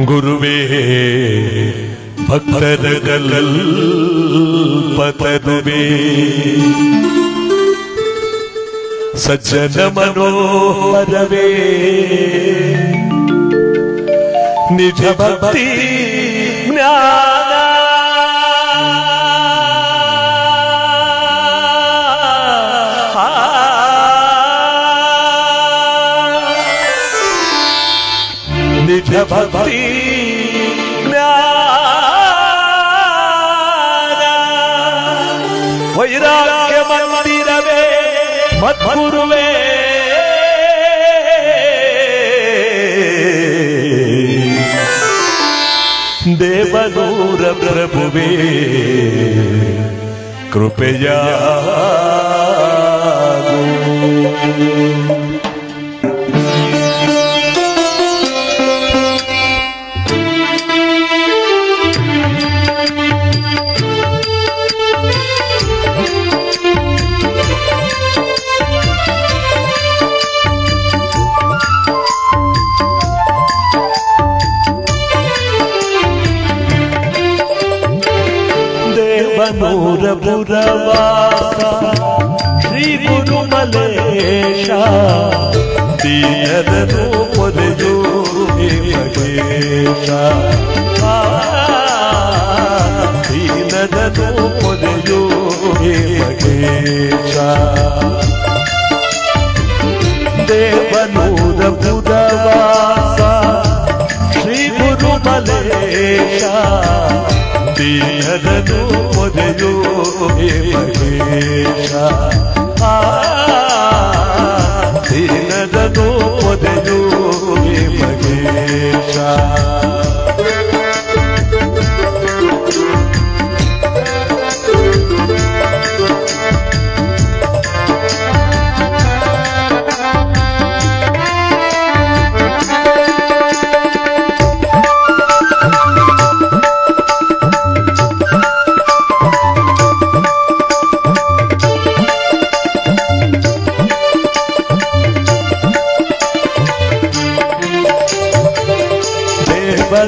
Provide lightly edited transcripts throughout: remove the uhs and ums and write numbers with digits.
ಗುರುವೇ ಭಕ್ತರ ಕಲ್ಪತರುವೇ ಸಜ್ಜನ ಮನೋಹರವೇ ನಿಜ ಭಕ್ತಿ ಜ್ಞಾನ ನಿಜ ಭಕ್ತಿ ಜ್ಞಾನ ವೈರಾಗ್ಯ ಮಂದಿರವೇ ಮದ್ಗುರುವೇ ದೇವನೂರ ಪ್ರಭುವೇ ಕೃಪೆಯಾಗು ದೇವನೂರ ಪುರವಾಸ ಶ್ರೀ ಗುರುಮಲೇಶ ದೀನರನು ಪೊದೆಯೋ ಮಹೇಶ ದೀನರನು ಪೊದೆಯೋ ಮಹೇಶ ದೇವನೂರ ಪುರವಾಸ ಶ್ರೀ ಗುರುಮಲೇಶ ದೀನರನು ಪೊದೆಯೋ ಮಹೇಶ ದೀನರನು ಪೊದೆಯೋ ಮಹೇಶ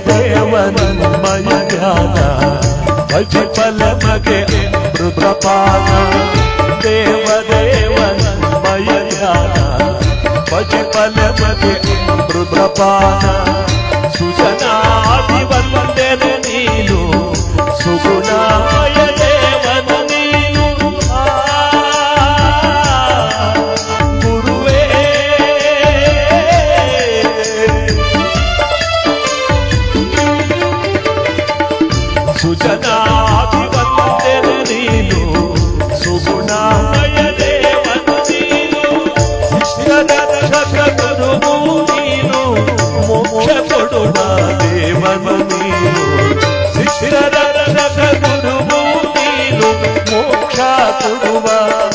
ದೇವನನ್ಮಯ ಜ್ಞಾನ ಭಜಫಲ ಮಗೆ ಅಮೃತಪಾನ ದೇವನನ್ಮಯ ಜ್ಞಾನ ಭಜಫಲ ಮಗೆ ಅಮೃತಪಾನ ಸುಜನಾದಿ ವಂದನೆ ನೀನು ಸುಗುಣಾಯ ದೇವನ ನೀನು ಗುರುವೇ ಸುಜನಾಭಿವಂದನೆ ನೀನು ಸುಗುಣಾಯ ದೇವನ ನೀನು ಶಿಷ್ಟರಕ್ಷಕ ಗುರುವು ನೀನು ಮೋಕ್ಷ ಕೊಡುವ ದೇವನ ನೀನು ಶಿಷ್ಟರಕ್ಷಕ ಗುರುವು ನೀನು ಮೋಕ್ಷ ಕೊಡುವ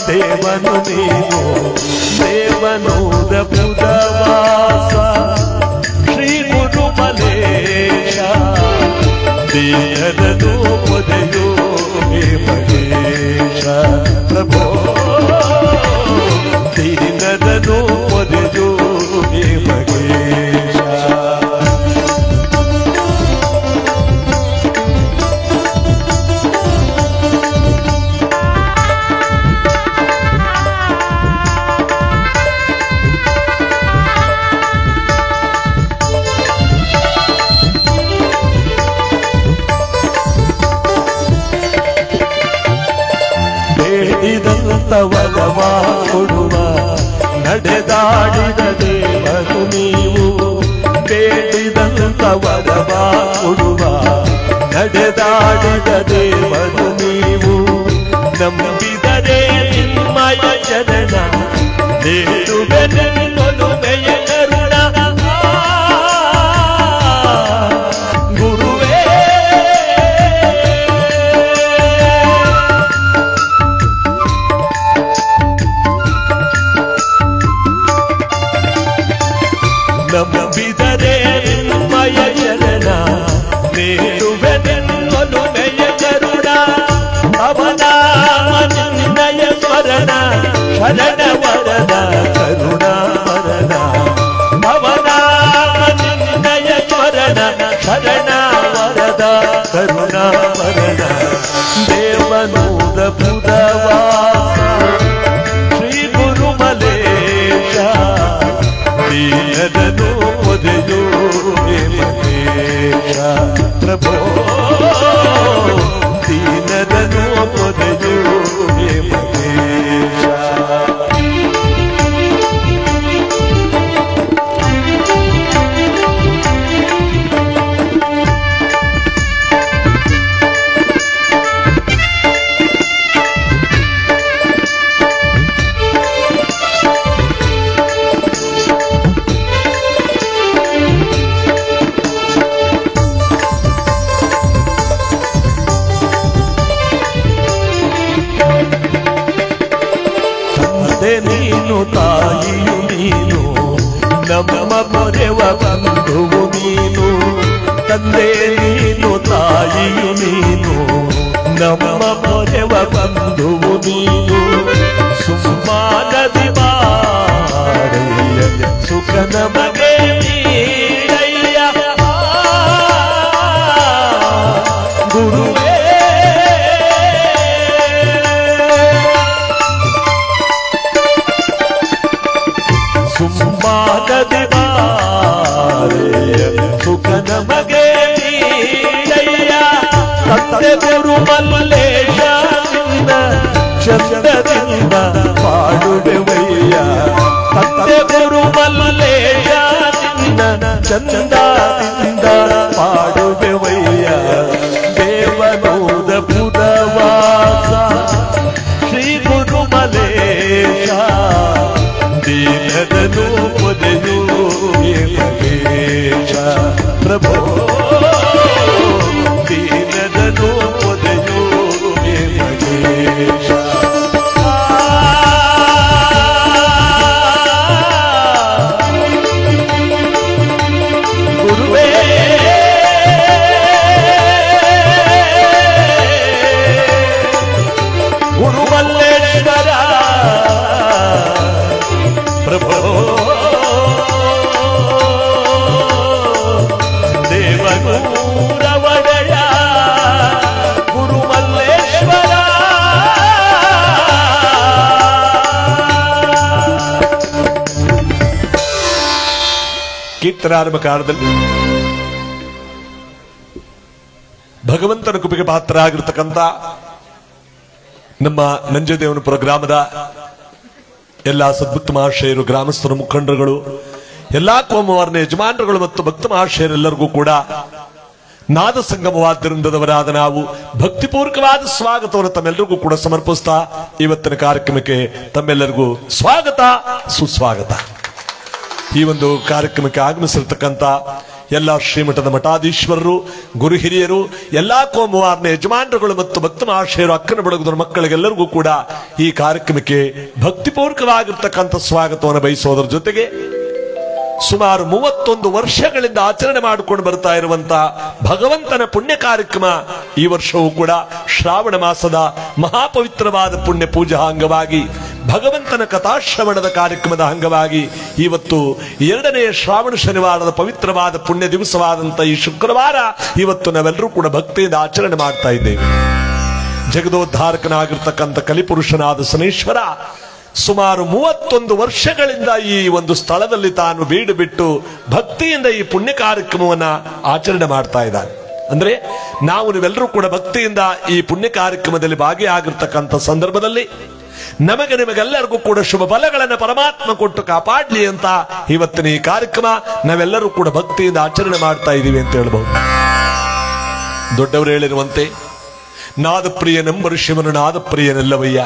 ದೇವನು ನೀನು ದೇವನೂರ ಬುಧವಾಸ ಶ್ರೀ ಗುರುಮಲೇಶ ದೀನರನು ಪೊದೆಯೋ ಮಹೇಶ ಪ್ರಭೋ ದೀನರನು ಪೊದೆಯೋ ಮಹೇಶ ಬೇಡಿದಂತವರವ ಕೊಡುವ ನಡೆದಾಡಿದ ದೇವರು ನೀವು ಬೇಡಿದಂತವರವ ಕೊಡುವ ನಡೆದಾಡಿದ ದೇವರು ನೀವು ನಂಬಿದರೆ ನಿಮ್ಮಯ ಚರಣ ನೀಡುವೆನೆನ್ನೊಲುಮೆಯ ಕರುಣ ಗುರುವೇ ನಂಬಿದರೆ ನಿಮ್ಮಯ ಚರಣ ನೀಡುವೆನೆನ್ನೊಲುಮೆಯ ಕರುಣ ಅವನಾಮ ನಿನ್ನಯ ಸ್ಮರಣ ಶರಣ ವರದ ಕರುಣಾ ಮರಣ ಅವನಾಮ ನಿನ್ನಯ ಸ್ಮರಣ ಶರಣ ವರದ ಕರುಣಾವರಣ ದೇವನೂರ ಬುಧವಾಸ ಶ್ರೀ ಗುರುಮಲೇಶ ದೀನದನು ಒದೆಯೋ ಮಹೇಶ ಪ್ರಭೋ ದೀನದನು ಒದೆಯೋ ಮಹೇಶ ನೀನು ತಾಯಿಯು ನೀನು ನಮ್ಮ ಮೊರೆವ ಬಂಧುವು ನೀನು ತಂದೆ ನೀನು ತಾಯಿಯು ನೀನು ನಮ್ಮ ಮೊರೆವ ಬಂಧುವು ನೀನು ಸುಮ್ಮಾನದಿ ಬಾರಯ್ಯ ಸುಖ ನಮಗೆ ನೀಡಯ್ಯ ಗುರುವೇ ಸುಮ್ಮಾನದಿ ಬಾರಯ್ಯ ಸುಖ ನಮಗೆ ನೀಡಯ್ಯ ತಂದೆ ಗುರು ಮಲ್ಲೇಶ ನಿನ್ನ ಚಂದದಿಂದ ಪಾಡುವೆವಯ್ಯ ತಂದೆ ಗುರು ಮಲ್ಲೇಶ ನಿನ್ನ ಚಂದದಿಂದ ಪಾಡುವೆವಯ್ಯ ದೇವನೂರ ಬುಧವಾಸ ಶ್ರೀ ಗುರು ಮಲ್ಲೇಶ ದೀನದನು ಒದೆಯೋ ಮಹೇಶ ಪ್ರಭೋ ದೀನದನು ಒದೆಯೋ ಮಹೇಶ ಗುರುವೇ ಗುರುಮಲ್ಲೇಶ್ವರ ಪ್ರಭೋ ದೇವನೂರ ಒಡೆಯ ಗುರುಮಲ್ಲೇಶ್ವರ ಕೀರ್ತನಾರಂಭ ಕಾಲದಲ್ಲಿ ಭಗವಂತನ ಕೃಪೆಗೆ ಪಾತ್ರ ಆಗಿರ್ತಕ್ಕಂಥ ನಮ್ಮ ನಂಜದೇವನಪುರ ಗ್ರಾಮದ ಎಲ್ಲ ಸದ್ಭಕ್ತ ಮಹಾಶಯರು, ಗ್ರಾಮಸ್ಥರು, ಮುಖಂಡರುಗಳು, ಎಲ್ಲಾ ಕೋಮವಾರನ ಯಜಮಾನರುಗಳು ಮತ್ತು ಭಕ್ತ ಮಹಾಶಯರೆಲ್ಲರಿಗೂ ಕೂಡ ನಾದ ಸಂಗಮವಾದ್ದರಿಂದವರಾದ ನಾವು ಭಕ್ತಿಪೂರ್ವಕವಾದ ಸ್ವಾಗತವನ್ನು ತಮ್ಮೆಲ್ಲರಿಗೂ ಕೂಡ ಸಮರ್ಪಿಸ್ತಾ ಇವತ್ತಿನ ಕಾರ್ಯಕ್ರಮಕ್ಕೆ ತಮ್ಮೆಲ್ಲರಿಗೂ ಸ್ವಾಗತ ಸುಸ್ವಾಗತ. ಈ ಒಂದು ಕಾರ್ಯಕ್ರಮಕ್ಕೆ ಆಗಮಿಸಿರ್ತಕ್ಕಂಥ ಎಲ್ಲ ಶ್ರೀಮಠದ ಮಠಾಧೀಶ್ವರರು, ಗುರು ಹಿರಿಯರು, ಎಲ್ಲಾ ಕೋಮವಾರನ ಯಜಮಾನರುಗಳು ಮತ್ತು ಭಕ್ತ ಮಹಾಶಯರು, ಅಕ್ಕನ ಬಳಗದವರ ಮಕ್ಕಳಿಗೆಲ್ಲರಿಗೂ ಕೂಡ ಈ ಕಾರ್ಯಕ್ರಮಕ್ಕೆ ಭಕ್ತಿಪೂರ್ವಕವಾಗಿರ್ತಕ್ಕಂಥ ಸ್ವಾಗತವನ್ನು ಬಯಸೋದರ ಜೊತೆಗೆ ಸುಮಾರು 31 ವರ್ಷಗಳಿಂದ ಆಚರಣೆ ಮಾಡಿಕೊಂಡು ಬರ್ತಾ ಇರುವಂತ ಭಗವಂತನ ಪುಣ್ಯ ಕಾರ್ಯಕ್ರಮ ಈ ವರ್ಷವೂ ಕೂಡ ಶ್ರಾವಣ ಮಾಸದ ಮಹಾಪವಿತ್ರವಾದ ಪುಣ್ಯ ಪೂಜಾ ಅಂಗವಾಗಿ ಭಗವಂತನ ಕಥಾಶ್ರವಣದ ಕಾರ್ಯಕ್ರಮದ ಅಂಗವಾಗಿ ಇವತ್ತು 2ನೇ ಶ್ರಾವಣ ಶನಿವಾರದ ಪವಿತ್ರವಾದ ಪುಣ್ಯ ದಿವಸವಾದಂತ ಈ ಶುಕ್ರವಾರ ಇವತ್ತು ನಾವೆಲ್ಲರೂ ಕೂಡ ಭಕ್ತಿಯಿಂದ ಆಚರಣೆ ಮಾಡ್ತಾ ಇದ್ದೇವೆ. ಜಗದೋದ್ಧಾರಕನಾಗಿರ್ತಕ್ಕಂಥ ಕಲಿಪುರುಷನಾದ ಶನೇಶ್ವರ ಸುಮಾರು 31 ವರ್ಷಗಳಿಂದ ಈ ಒಂದು ಸ್ಥಳದಲ್ಲಿ ತಾನು ಬೀಡು ಬಿಟ್ಟು ಭಕ್ತಿಯಿಂದ ಈ ಪುಣ್ಯ ಕಾರ್ಯಕ್ರಮವನ್ನ ಆಚರಣೆ ಮಾಡ್ತಾ ಇದ್ದಾನೆ. ಅಂದ್ರೆ ನಾವು ನೀವೆಲ್ಲರೂ ಕೂಡ ಭಕ್ತಿಯಿಂದ ಈ ಪುಣ್ಯ ಕಾರ್ಯಕ್ರಮದಲ್ಲಿ ಭಾಗಿಯಾಗಿರ್ತಕ್ಕಂಥ ಸಂದರ್ಭದಲ್ಲಿ ನಮಗೆ ನಿಮಗೆಲ್ಲರಿಗೂ ಕೂಡ ಶುಭ ಫಲಗಳನ್ನು ಪರಮಾತ್ಮ ಕೊಟ್ಟು ಕಾಪಾಡ್ಲಿ ಅಂತ ಇವತ್ತಿನ ಈ ಕಾರ್ಯಕ್ರಮ ನಾವೆಲ್ಲರೂ ಕೂಡ ಭಕ್ತಿಯಿಂದ ಆಚರಣೆ ಮಾಡ್ತಾ ಇದ್ದೀವಿ ಅಂತ ಹೇಳ್ಬಹುದು. ದೊಡ್ಡವರು ಹೇಳಿರುವಂತೆ ನಾದಪ್ರಿಯನೆಂಬರು ಶಿವನು ನಾದಪ್ರಿಯನಲ್ಲವಯ್ಯ,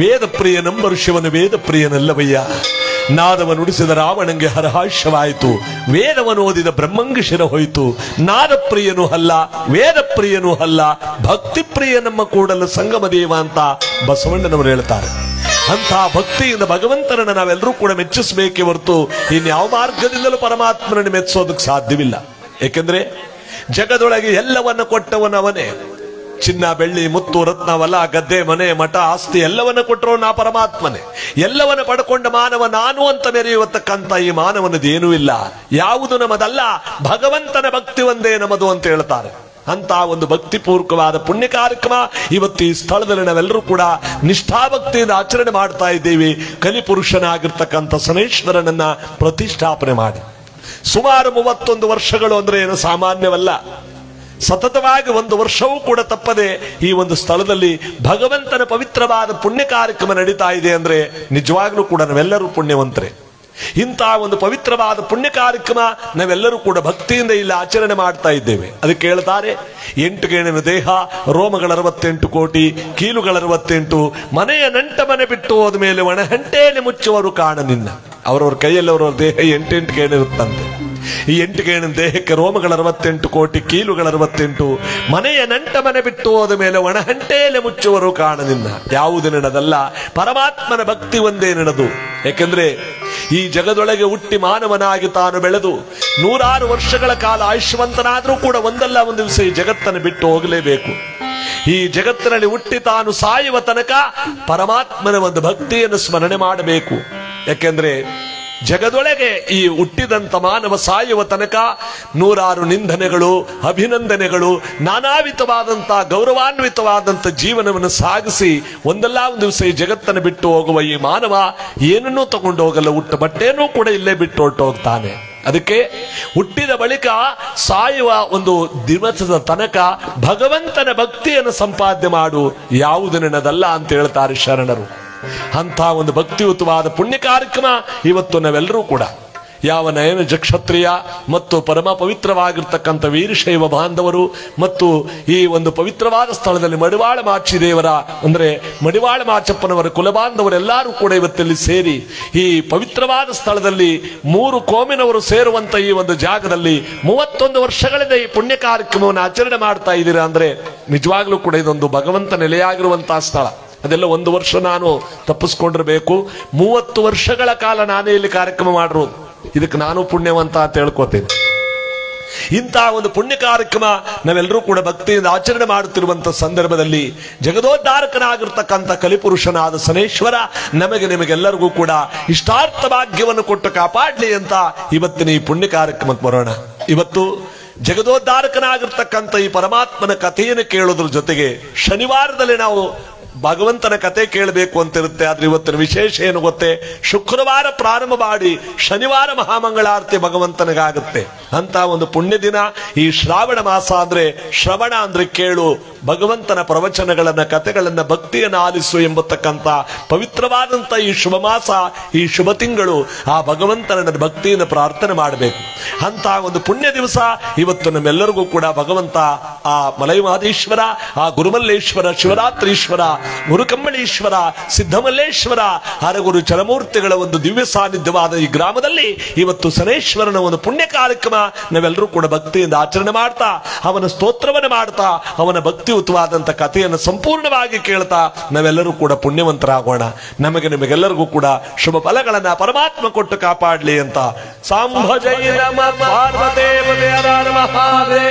ವೇದ ಪ್ರಿಯನೆಂಬರು ಶಿವನು ವೇದ ಪ್ರಿಯನಲ್ಲವಯ್ಯ. ನಾದವನ್ನು ನುಡಿಸಿದ ರಾವಣಂಗೆ ಹರಹಾಶ್ಯವಾಯಿತು, ವೇದವನ್ನು ಓದಿದ ಬ್ರಹ್ಮಂಗೆ ಶಿರ ಹೋಯಿತು. ನಾದ ಪ್ರಿಯನೂ ಅಲ್ಲ, ವೇದ ಪ್ರಿಯನೂ ಅಲ್ಲ, ಭಕ್ತಿ ಪ್ರಿಯ ನಮ್ಮ ಕೂಡಲ ಸಂಗಮ ದೇವ ಅಂತ ಬಸವಣ್ಣನವರು ಹೇಳ್ತಾರೆ. ಅಂತ ಭಕ್ತಿಯಿಂದ ಭಗವಂತನನ್ನು ನಾವೆಲ್ಲರೂ ಕೂಡ ಮೆಚ್ಚಿಸಬೇಕೇ ಹೊರತು ಇನ್ಯಾವ ಮಾರ್ಗದಿಂದಲೂ ಪರಮಾತ್ಮನನ್ನು ಮೆಚ್ಚಿಸೋದಕ್ಕೆ ಸಾಧ್ಯವಿಲ್ಲ. ಏಕೆಂದ್ರೆ ಜಗದೊಳಗೆ ಎಲ್ಲವನ್ನ ಕೊಟ್ಟವನವನೇ, ಚಿನ್ನ ಬೆಳ್ಳಿ ಮುತ್ತು ರತ್ನ ಹೊಲ ಗದ್ದೆ ಮನೆ ಮಠ ಆಸ್ತಿ ಎಲ್ಲವನ್ನ ಕೊಟ್ಟರು ನಾ ಪರಮಾತ್ಮನೇ. ಎಲ್ಲವನ್ನ ಪಡ್ಕೊಂಡ ಮಾನವ ನಾನು ಅಂತ ಮೆರೆಯುವತಕ್ಕಂಥ ಈ ಮಾನವನದು ಏನೂ ಇಲ್ಲ, ಯಾವುದು ನಮ್ಮದಲ್ಲ, ಭಗವಂತನ ಭಕ್ತಿ ಒಂದೇ ನಮ್ಮದು ಅಂತ ಹೇಳ್ತಾರೆ. ಅಂತ ಒಂದು ಭಕ್ತಿಪೂರ್ವಕವಾದ ಪುಣ್ಯ ಕಾರ್ಯಕ್ರಮ ಇವತ್ತು ಈ ಸ್ಥಳದಲ್ಲಿ ನಾವೆಲ್ಲರೂ ಕೂಡ ನಿಷ್ಠಾಭಕ್ತಿಯಿಂದ ಆಚರಣೆ ಮಾಡ್ತಾ ಇದ್ದೀವಿ. ಕಲಿಪುರುಷನಾಗಿರ್ತಕ್ಕಂಥ ಶನೇಶ್ವರನನ್ನ ಪ್ರತಿಷ್ಠಾಪನೆ ಮಾಡಿ ಸುಮಾರು 31 ವರ್ಷಗಳು ಅಂದ್ರೆ ಏನು ಸಾಮಾನ್ಯವಲ್ಲ. ಸತತವಾಗಿ 1 ವರ್ಷವೂ ಕೂಡ ತಪ್ಪದೆ ಈ ಒಂದು ಸ್ಥಳದಲ್ಲಿ ಭಗವಂತನ ಪವಿತ್ರವಾದ ಪುಣ್ಯ ಕಾರ್ಯಕ್ರಮ ನಡೀತಾ ಇದೆ ಅಂದ್ರೆ ನಿಜವಾಗ್ಲೂ ಕೂಡ ನಾವೆಲ್ಲರೂ ಪುಣ್ಯವಂತರೇ. ಇಂತಹ ಒಂದು ಪವಿತ್ರವಾದ ಪುಣ್ಯ ಕಾರ್ಯಕ್ರಮ ನಾವೆಲ್ಲರೂ ಕೂಡ ಭಕ್ತಿಯಿಂದ ಇಲ್ಲಿ ಆಚರಣೆ ಮಾಡ್ತಾ ಇದ್ದೇವೆ. ಅದಕ್ಕೆ ಹೇಳ್ತಾರೆ 8 ಗೇಣಿನ ದೇಹ, ರೋಮಗಳ 68 ಕೋಟಿ, ಕೀಲುಗಳ 68, ಮನೆಯ ನಂಟ ಮನೆ ಬಿಟ್ಟು ಹೋದ ಮೇಲೆ ಒಣಹಂಟೇನೆ ಮುಚ್ಚುವರು ಕಾಣ ನಿನ್ನ. ಅವರವ್ರ ಕೈಯಲ್ಲಿ ಅವರವ್ರ ದೇಹ 8 ಗೇಣಿರುತ್ತಂತೆ. ಈ 8 ಗೇಣಿನ ದೇಹಕ್ಕೆ ರೋಮಗಳ 68 ಕೋಟಿ, ಕೀಲುಗಳ 68, ಮನೆಯ ನಂಟ ಮನೆ ಬಿಟ್ಟು ಹೋದ ಮೇಲೆ ಒಣಹಂಟೇಲೆ ಮುಚ್ಚುವರು ಕಾಣ ನಿನ್ನ. ಯಾವುದು ನಿನ್ನದಲ್ಲ, ಪರಮಾತ್ಮನ ಭಕ್ತಿ ಒಂದೇ ನಿನ್ನದು. ಯಾಕೆಂದ್ರೆ ಈ ಜಗದೊಳಗೆ ಹುಟ್ಟಿ ಮಾನವನಾಗಿ ತಾನು ಬೆಳೆದು 100 ವರ್ಷಗಳ ಕಾಲ ಆಯುಷ್ಯವಂತನಾದ್ರೂ ಕೂಡ ಒಂದಲ್ಲ ಒಂದು ದಿವಸ ಈ ಜಗತ್ತನ್ನು ಬಿಟ್ಟು ಹೋಗಲೇಬೇಕು. ಈ ಜಗತ್ತಿನಲ್ಲಿ ಹುಟ್ಟಿ ತಾನು ಸಾಯುವ ತನಕ ಪರಮಾತ್ಮನ ಒಂದು ಭಕ್ತಿಯನ್ನು ಸ್ಮರಣೆ ಮಾಡಬೇಕು. ಯಾಕೆಂದ್ರೆ ಜಗದೊಳಗೆ ಈ ಹುಟ್ಟಿದಂತ ಮಾನವ ಸಾಯುವ ತನಕ 100 ನಿಂದನೆಗಳು, ಅಭಿನಂದನೆಗಳು, ನಾನಾ ವಿಧವಾದಂತಹ ಗೌರವಾನ್ವಿತವಾದಂಥ ಜೀವನವನ್ನು ಸಾಗಿಸಿ ಒಂದಲ್ಲ ಒಂದು ದಿವಸ ಈ ಜಗತ್ತನ್ನು ಬಿಟ್ಟು ಹೋಗುವ ಈ ಮಾನವ ಏನನ್ನೂ ತಗೊಂಡು ಹೋಗಲ್ಲ, ಹುಟ್ಟ ಬಟ್ಟೆನೂ ಕೂಡ ಇಲ್ಲೇ ಬಿಟ್ಟು ಹೊರಟು ಹೋಗ್ತಾನೆ. ಅದಕ್ಕೆ ಹುಟ್ಟಿದ ಬಳಿಕ ಸಾಯುವ ಒಂದು ದಿವಸದ ತನಕ ಭಗವಂತನ ಭಕ್ತಿಯನ್ನು ಸಂಪಾದನೆ ಮಾಡು, ಯಾವುದು ನಿನ್ನದಲ್ಲ ಅಂತ ಹೇಳ್ತಾರೆ ಶರಣರು. ಅಂತ ಒಂದು ಭಕ್ತಿಯುತವಾದ ಪುಣ್ಯ ಕಾರ್ಯಕ್ರಮ ಇವತ್ತು ನಾವೆಲ್ಲರೂ ಕೂಡ ಯಾವ ನಯನ ಜಕ್ಷತ್ರಿಯ ಮತ್ತು ಪರಮ ಪವಿತ್ರವಾಗಿರ್ತಕ್ಕಂಥ ವೀರಶೈವ ಬಾಂಧವರು ಮತ್ತು ಈ ಒಂದು ಪವಿತ್ರವಾದ ಸ್ಥಳದಲ್ಲಿ ಮಡಿವಾಳ ಮಾಚಿ ದೇವರ ಅಂದ್ರೆ ಮಡಿವಾಳ ಮಾಚಪ್ಪನವರ ಕುಲಬಾಂಧವರೆಲ್ಲರೂ ಕೂಡ ಇವತ್ತಲ್ಲಿ ಸೇರಿ ಈ ಪವಿತ್ರವಾದ ಸ್ಥಳದಲ್ಲಿ 3 ಕೋಮಿನವರು ಸೇರುವಂತ ಈ ಒಂದು ಜಾಗದಲ್ಲಿ 31 ವರ್ಷಗಳಿಂದ ಈ ಪುಣ್ಯ ಕಾರ್ಯಕ್ರಮವನ್ನು ಆಚರಣೆ ಮಾಡ್ತಾ ಇದ್ದೀರಾ ಅಂದ್ರೆ ನಿಜವಾಗ್ಲೂ ಕೂಡ ಇದೊಂದು ಭಗವಂತ ನೆಲೆಯಾಗಿರುವಂತಹ ಸ್ಥಳ. ಅದೆಲ್ಲ 1 ವರ್ಷ ನಾನು ತಪ್ಪಿಸ್ಕೊಂಡಿರ್ಬೇಕು, 30 ವರ್ಷಗಳ ಕಾಲ ನಾನೇ ಇಲ್ಲಿ ಕಾರ್ಯಕ್ರಮ ಮಾಡಿರೋದು. ಇದಕ್ಕೆ ನಾನು ಪುಣ್ಯವಂತ ಅಂತ ಹೇಳ್ಕೋತೇನೆ. ಇಂತಹ ಒಂದು ಪುಣ್ಯ ಕಾರ್ಯಕ್ರಮ ನಾವೆಲ್ಲರೂ ಕೂಡ ಭಕ್ತಿಯಿಂದ ಆಚರಣೆ ಮಾಡುತ್ತಿರುವಂತಹ ಸಂದರ್ಭದಲ್ಲಿ ಜಗದೋದ್ಧಾರಕನಾಗಿರ್ತಕ್ಕಂಥ ಕಲಿಪುರುಷನಾದ ಶನೇಶ್ವರ ನಮಗೆ ನಿಮಗೆಲ್ಲರಿಗೂ ಕೂಡ ಇಷ್ಟಾರ್ಥ ಭಾಗ್ಯವನ್ನು ಕೊಟ್ಟು ಕಾಪಾಡಲಿ ಅಂತ ಇವತ್ತಿನ ಈ ಪುಣ್ಯ ಕಾರ್ಯಕ್ರಮಕ್ಕೆ ಬರೋಣ. ಇವತ್ತು ಜಗದೋದ್ಧಾರಕನಾಗಿರ್ತಕ್ಕಂಥ ಈ ಪರಮಾತ್ಮನ ಕಥೆಯನ್ನು ಕೇಳೋದ್ರ ಜೊತೆಗೆ ಶನಿವಾರದಲ್ಲಿ ನಾವು ಭಗವಂತನ ಕತೆ ಕೇಳಬೇಕು ಅಂತ ಇರುತ್ತೆ. ಆದ್ರೆ ಇವತ್ತಿನ ವಿಶೇಷ ಏನು ಗೊತ್ತೇ, ಶುಕ್ರವಾರ ಪ್ರಾರಂಭ ಮಾಡಿ ಶನಿವಾರ ಮಹಾಮಂಗಳಾರತಿ ಭಗವಂತನಿಗಾಗುತ್ತೆ. ಅಂತ ಒಂದು ಪುಣ್ಯ ದಿನ ಈ ಶ್ರಾವಣ ಮಾಸ ಅಂದ್ರೆ ಶ್ರವಣ ಅಂದ್ರೆ ಕೇಳು, ಭಗವಂತನ ಪ್ರವಚನಗಳನ್ನ ಕಥೆಗಳನ್ನ ಭಕ್ತಿಯನ್ನು ಆಲಿಸು ಎಂಬತಕ್ಕಂಥ ಪವಿತ್ರವಾದಂತ ಈ ಶುಭ ಮಾಸ, ಈ ಶುಭ ತಿಂಗಳು ಆ ಭಗವಂತನ ಭಕ್ತಿಯನ್ನು ಪ್ರಾರ್ಥನೆ ಮಾಡಬೇಕು. ಅಂತ ಒಂದು ಪುಣ್ಯ ದಿವಸ ಇವತ್ತು ನಮ್ಮೆಲ್ಲರಿಗೂ ಕೂಡ ಭಗವಂತ ಆ ಮಲೈಮಹದೇಶ್ವರ, ಆ ಗುರುಮಲ್ಲೇಶ್ವರ, ಶಿವರಾತ್ರೀಶ್ವರ, ಗುರುಕಂಬಳೇಶ್ವರ, ಸಿದ್ಧಮಲ್ಲೇಶ್ವರ, ಹರಗುರು ಚರಮೂರ್ತಿಗಳ ಒಂದು ದಿವ್ಯ ಸಾನ್ನಿಧ್ಯವಾದ ಈ ಗ್ರಾಮದಲ್ಲಿ ಇವತ್ತು ಶನೇಶ್ವರನ ಒಂದು ಪುಣ್ಯ ಕಾರ್ಯಕ್ರಮ ನಾವೆಲ್ಲರೂ ಕೂಡ ಭಕ್ತಿಯಿಂದ ಆಚರಣೆ ಮಾಡ್ತಾ ಅವನ ಸ್ತೋತ್ರವನ್ನು ಮಾಡ್ತಾ ಅವನ ಭಕ್ತಿಯುತವಾದಂತ ಕಥೆಯನ್ನು ಸಂಪೂರ್ಣವಾಗಿ ಕೇಳ್ತಾ ನಾವೆಲ್ಲರೂ ಕೂಡ ಪುಣ್ಯವಂತರಾಗೋಣ. ನಮಗೆ ನಿಮಗೆಲ್ಲರಿಗೂ ಕೂಡ ಶುಭ ಫಲಗಳನ್ನ ಪರಮಾತ್ಮ ಕೊಟ್ಟು ಕಾಪಾಡಲಿ ಅಂತ ಸಾಂಭಜಯ ನಮ ಪಾರ್ವದೇವ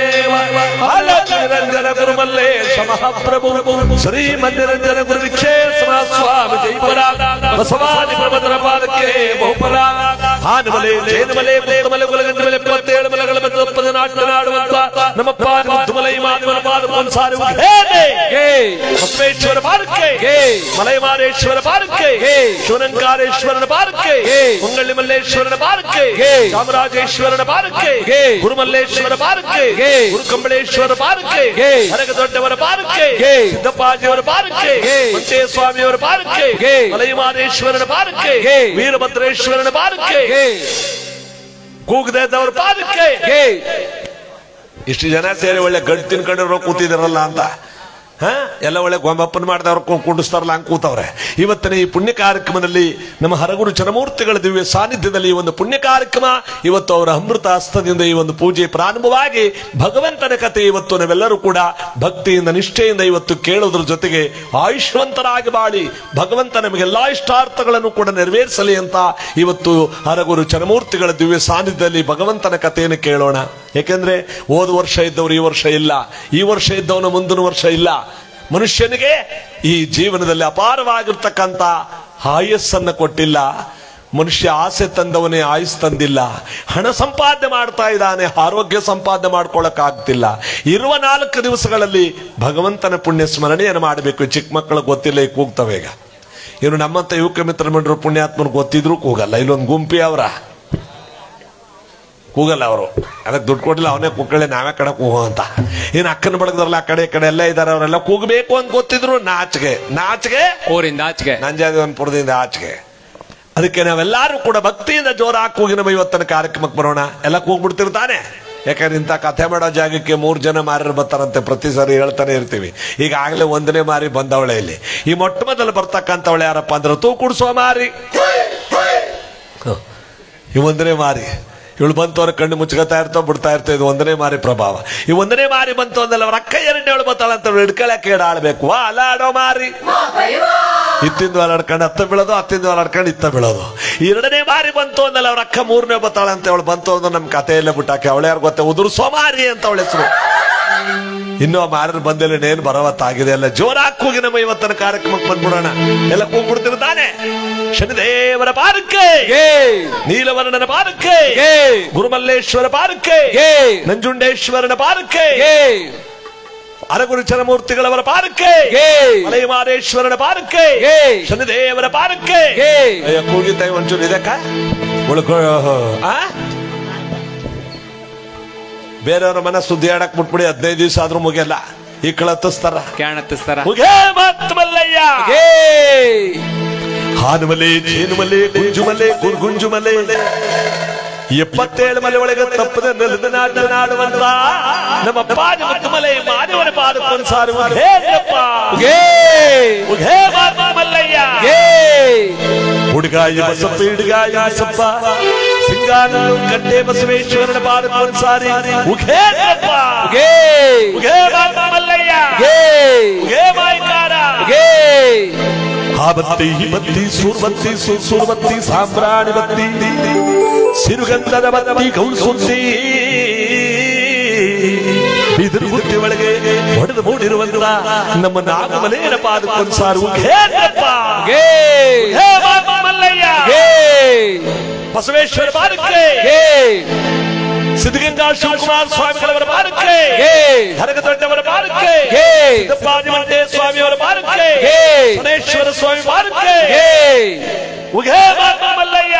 ನಿರಂಜನ ಗುರುಮಲ್ಲೇಶ ಮಹಾಪ್ರಭು ಶ್ರೀ ಮಂದಿರಂಜನ ಗುರು ವಿಕ್ಷೇಶ್ವರ ಸ್ವಾಮಿ ಜೈಪರ ಬಸವಾದಿ ಪ್ರಭದ್ರ ಪಾದಕ್ಕೆ ಬಹುಪರ ಹಾನಮಲೆ ಜೇನಮಲೆ ಮುತ್ತಮಲೆ ಗುಲಗಂಡಮಲೆ 77 ಮಲೆಗಳ ಮಧ್ಯೆ ನಾಡುವಂತ ನಮ್ಮ ಮುತ್ತಮಲೈ ಮಾಧವನ ಪಾದ ಒಂದ್ಸಾರಿ ಬಸವೇಶ್ವರ ಪಾದಕ್ಕೆ, ಮಲೈಮಾರೇಶ್ವರ ಪಾದಕ್ಕೆ, ಶಿವನಂಕಾರೇಶ್ವರನ ಪಾದಕ್ಕೆ, ಹೊಂಗಳ್ಳಿ ಮಲ್ಲೇಶ್ವರನ ಪಾದಕ್ಕೆ, ಚಾಮರಾಜೇಶ್ವರನ ಪಾದಕ್ಕೆ, ಗುರುಮಲ್ಲೇಶ್ವರ ಪಾದಕ್ಕೆ, ಗುರುಕಂಬಳೇಶ್ವರ ಪಾದಕ್ಕೆ, ಹರಗ ದೊಡ್ಡವರ ಪಾದಕ್ಕೆ, ಸಿದ್ದಪ್ಪಾಜಿಯವರ ಪಾದಕ್ಕೆ, ಮಂಚೇ ಸ್ವಾಮಿಯವರ ಪಾದಕ್ಕೆ, ಮಲೈಮಾರೇಶ್ವರನ ಪಾದಕ್ಕೆ, ವೀರಭದ್ರೇಶ್ವರನ ಪಾದಕ್ಕೆ, ಕೂಗದೇದವರ ಪಾದಕ್ಕೆ. ಇಷ್ಟು ಜನ ಸೇರಿ ಒಳ್ಳೆ ಗಂಟು ತಿನ್ಕೊಂಡಿರೋ ಕೂತಿದಾರಲ್ಲ ಅಂತ ಎಲ್ಲ ಒಳ್ಳೆ ಗೊಂಬಪ್ಪನ ಮಾಡಿದವ್ರು ಕುಂಡಿಸ್ತಾರಲ್ಲ ಹಂಗೆ ಕೂತವ್ರೆ. ಇವತ್ತಿನ ಈ ಪುಣ್ಯ ಕಾರ್ಯಕ್ರಮದಲ್ಲಿ ನಮ್ಮ ಹರಗುರು ಚರಮೂರ್ತಿಗಳ ದಿವ್ಯ ಸಾನ್ನಿಧ್ಯದಲ್ಲಿ ಈ ಒಂದು ಪುಣ್ಯ ಕಾರ್ಯಕ್ರಮ ಇವತ್ತು ಅವರ ಅಮೃತ ಹಸ್ತದಿಂದ ಈ ಒಂದು ಪೂಜೆ ಪ್ರಾರಂಭವಾಗಿ ಭಗವಂತನ ಕಥೆ ಇವತ್ತು ನಾವೆಲ್ಲರೂ ಕೂಡ ಭಕ್ತಿಯಿಂದ ನಿಷ್ಠೆಯಿಂದ ಇವತ್ತು ಕೇಳೋದ್ರ ಜೊತೆಗೆ ಆಯುಷ್ವಂತರಾಗಿ ಬಾಳಿ ಭಗವಂತ ನಮಗೆಲ್ಲಾ ಇಷ್ಟಾರ್ಥಗಳನ್ನು ಕೂಡ ನೆರವೇರಿಸಲಿ ಅಂತ ಇವತ್ತು ಹರಗುರು ಚರಮೂರ್ತಿಗಳ ದಿವ್ಯ ಸಾನ್ನಿಧ್ಯದಲ್ಲಿ ಭಗವಂತನ ಕಥೆಯನ್ನು ಕೇಳೋಣ. ಯಾಕೆಂದ್ರೆ ಹೋದ ವರ್ಷ ಇದ್ದವರು ಈ ವರ್ಷ ಇಲ್ಲ, ಈ ವರ್ಷ ಇದ್ದವನು ಮುಂದಿನ ವರ್ಷ ಇಲ್ಲ. ಮನುಷ್ಯನಿಗೆ ಈ ಜೀವನದಲ್ಲಿ ಅಪಾರವಾಗಿರ್ತಕ್ಕಂಥ ಆಯಸ್ಸನ್ನು ಕೊಟ್ಟಿಲ್ಲ. ಮನುಷ್ಯ ಆಸೆ ತಂದವನೇ ಆಯುಸ್ ತಂದಿಲ್ಲ. ಹಣ ಸಂಪಾದನೆ ಮಾಡ್ತಾ ಇದ್ದಾನೆ, ಆರೋಗ್ಯ ಸಂಪಾದನೆ ಮಾಡ್ಕೊಳ್ಳಕ್ಕಾಗ್ತಿಲ್ಲ. ಇರುವ 4 ದಿವಸಗಳಲ್ಲಿ ಭಗವಂತನ ಪುಣ್ಯ ಸ್ಮರಣೆಯನ್ನು ಮಾಡಬೇಕು. ಚಿಕ್ಕ ಮಕ್ಕಳು ಗೊತ್ತಿಲ್ಲ, ಈಗ ಕೂಗ್ತವೆ. ಈಗ ಇನ್ನು ನಮ್ಮಂತ ಯುವಕ ಮಿತ್ರ ಮಂಡರು ಪುಣ್ಯಾತ್ಮರು ಗೊತ್ತಿದ್ರು ಕೂಗಲ್ಲ. ಇಲ್ಲೊಂದು ಗುಂಪಿ ಅವರ ಕೂಗಲ್ಲ, ಅವರು ಅದಕ್ಕೆ ದುಡ್ಡು ಕೊಟ್ಟಿಲ್ಲ, ಅವನೇ ಕೂಗಳೆ ನಾವೇ ಕಡೆ ಕೂಗೋ ಅಂತ. ಇನ್ನು ಅಕ್ಕನ ಬಡಗದ್ರಲ್ಲ ಆ ಕಡೆ ಈ ಕಡೆ ಎಲ್ಲ ಇದ್ದಾರೆ, ಅವರೆಲ್ಲ ಕೂಗಬೇಕು ಅಂತ ಗೊತ್ತಿದ್ರು ನಾಚಿಕೆ ನಂಜಾದಿವನಪುರದಿಂದ ಆಚೆಗೆ. ಅದಕ್ಕೆ ನಾವೆಲ್ಲರೂ ಕೂಡ ಭಕ್ತಿಯಿಂದ ಜೋರಾಗಿ ಕೂಗಿ ನಮ್ಮ ಇವತ್ತಿನ ಕಾರ್ಯಕ್ರಮಕ್ಕೆ ಬರೋಣ. ಎಲ್ಲ ಕೂಗ್ಬಿಡ್ತಿರ್ತಾನೆ. ಯಾಕಂದ್ರೆ ಇಂಥ ಕಥೆ ಮಾಡೋ ಜಾಗಕ್ಕೆ 3 ಜನ ಮಾರಿರು ಬರ್ತಾರಂತೆ, ಪ್ರತಿ ಸಾರಿ ಹೇಳ್ತಾನೆ ಇರ್ತೀವಿ. ಈಗಾಗಲೇ 1ನೇ ಮಾರಿ ಬಂದವಳೆ ಇಲ್ಲಿ. ಈ ಮೊಟ್ಟ ಮೊದಲು ಬರ್ತಕ್ಕಂಥವಳೆ ಯಾರಪ್ಪ ಅಂದ್ರೆ ತೂ ಕುಡಿಸೋ ಮಾರಿ. ಈ 1ನೇ ಮಾರಿ ಇವಳು ಬಂತು ಅವ್ರ ಕಣ್ಣು ಮುಚ್ಕೋತಾ ಇರ್ತೋ ಬಿಡ್ತಾ ಇರ್ತೋ. ಇದು 1ನೇ ಮಾರಿ ಪ್ರಭಾವ. ಈ 1ನೇ ಮಾರಿ ಬಂತು ಅಂದಲ್ಲ, ಅವ್ರ ಅಕ್ಕ 2ನೇಳು ಬತ್ತಾಳಂತ ಹಿಡ್ಕೊಳಕ್ಕೆ ಆಡ್ಬೇಕು. ಅಲಾಡೋ ಮಾರಿ ಇತ್ತಿಂದು ಅಲಾಡ್ಕೊಂಡು ಹತ್ತ ಬೀಳೋದು, ಹತ್ತಿಂದು ಅಲಾಡ್ಕೊಂಡು ಇತ್ತ ಬೀಳೋದು. 2ನೇ ಮಾರಿ ಬಂತು ಅಂದಲ್ಲ, ಅವ್ರ ಅಕ್ಕ 3ನೇ ಬತ್ತಾಳಂತ ಅವಳು ಬಂತು ಅಂದ್ರೆ ನಮ್ ಕಥೆಯಲ್ಲೇ ಬಿಟ್ಟಾಕೆ. ಅವಳು ಯಾರು ಗೊತ್ತೆ, ಉದುರು ಸೋಮಾರಿ ಅಂತ ಅವಳ ಹೆಸರು. ಇನ್ನೂ ಮಾರರು ಬಂದಿಲ್ಲ, ನೇನು ಬರವತ್ತಾಗಿದೆ. ಎಲ್ಲ ಜೋರಾಗಿ ಕೂಗಿ ನಮ್ಮ ಇವತ್ತಿನ ಕಾರ್ಯಕ್ರಮಕ್ಕೆ ಬಂದ್ಬಿಡೋಣ. ಎಲ್ಲ ಕೂಗ್ಬಿಡ್ತಿರ್ತಾನೆ. ಶನಿದೇವರ ಪಾದಕ್ಕೆ, ನೀಲವರ್ಣನ ಪಾದಕ್ಕೆ, ಗುರುಮಲ್ಲೇಶ್ವರ ಪಾದಕ್ಕೆ, ನಂಜುಂಡೇಶ್ವರನ ಪಾದಕ್ಕೆ, ಹರಗುರು ಚರಮೂರ್ತಿಗಳವರ ಪಾದಕ್ಕೆ, ಮಲೈಮಾರೇಶ್ವರನ ಪಾದಕ್ಕೆ, ಶನಿದೇವರ ಪಾದಕ್ಕೆ. ಕೂಗಿದ್ದ ಒಂಚೂರು ಇದಕ್ಕ ಉಳ್ಕೊ. ಬೇರೆಯವ್ರ ಮನ ಸುದ್ದಿ ಆಡಕ್ ಬಿಟ್ಬಿಡಿ, 15 ದಿವಸ ಆದ್ರೂ ಮುಗಿಯಲ್ಲ. ಈ ಕಳತ್ತಿಸ್ತಾರ ಮಲ್ಲಯ್ಯ. ಹಾನುಮಲೆ, ಜೇನುಮಲೆ, ಗುಂಜುಮಲೆ, ಗುರ್ಗುಂಜುಮಲೆ, 77 ಮಲೆ ಒಳಗೆ ತಪ್ಪದ ನೆಲದ ನಾಡುವಂತ ನಮ್ಮ ಪಾದಮಲೆ ಮಾನವನ ಪಾದಕ್ಕೊಂದ್ಸಾರು ಮಲ್ಲಯ್ಯ. ಹುಡುಗಾಯ ಬಸಪ್ಪ, ಹಿಡುಗಾಯ ಬಸಪ್ಪ, ಸಿಂಗಾನ ಕಟ್ಟೆ ಬಸವೇಶ್ವರನ ಪಾದಕ್ಕೊಂದ್ಸಾರಿ ಮಲ್ಲಯ್ಯ. ಆ ಬತ್ತಿ, ಈ ಬತ್ತಿ, ಸೂರ್ಬತ್ತಿ, ಸೂರ್ಬತ್ತಿ, ಸಾಂಬ್ರಾಣಿ ಬತ್ತಿ, ಸಿರುಗಂಧದ ಬತ್ತಿ, ಗೌಸುತ್ತಿ, ಬಿದಿರು ಬುತ್ತಿ ಒಳಗೆ ಹೊಡೆದು ಮೂಡಿರುವಂತ ನಮ್ಮ ನಾಗಮಲೆಯ ಪಾದಕ್ಕೊಂದ್ಸಾರು ಮಲ್ಲಯ್ಯ. ಬಸವೇಶ್ವರ ಪಾದಕ್ಕೆ, ಸಿದ್ಧಗಂಗಾ ಶಿವಕುಮಾರ ಸ್ವಾಮಿಗಳವರ ಪಾದಕ್ಕೆ, ಹರಗದೊಡ್ಡವರ ಪಾದಕ್ಕೆ, ಸಿದ್ದಪ್ಪಾದಿಮಂಟೆ ಸ್ವಾಮಿಯವರ ಪಾದಕ್ಕೆ, ಗಣೇಶ್ವರ ಸ್ವಾಮಿ ಪಾದಕ್ಕೆ, ಉಘೇ ಮಲ್ಲಯ್ಯ.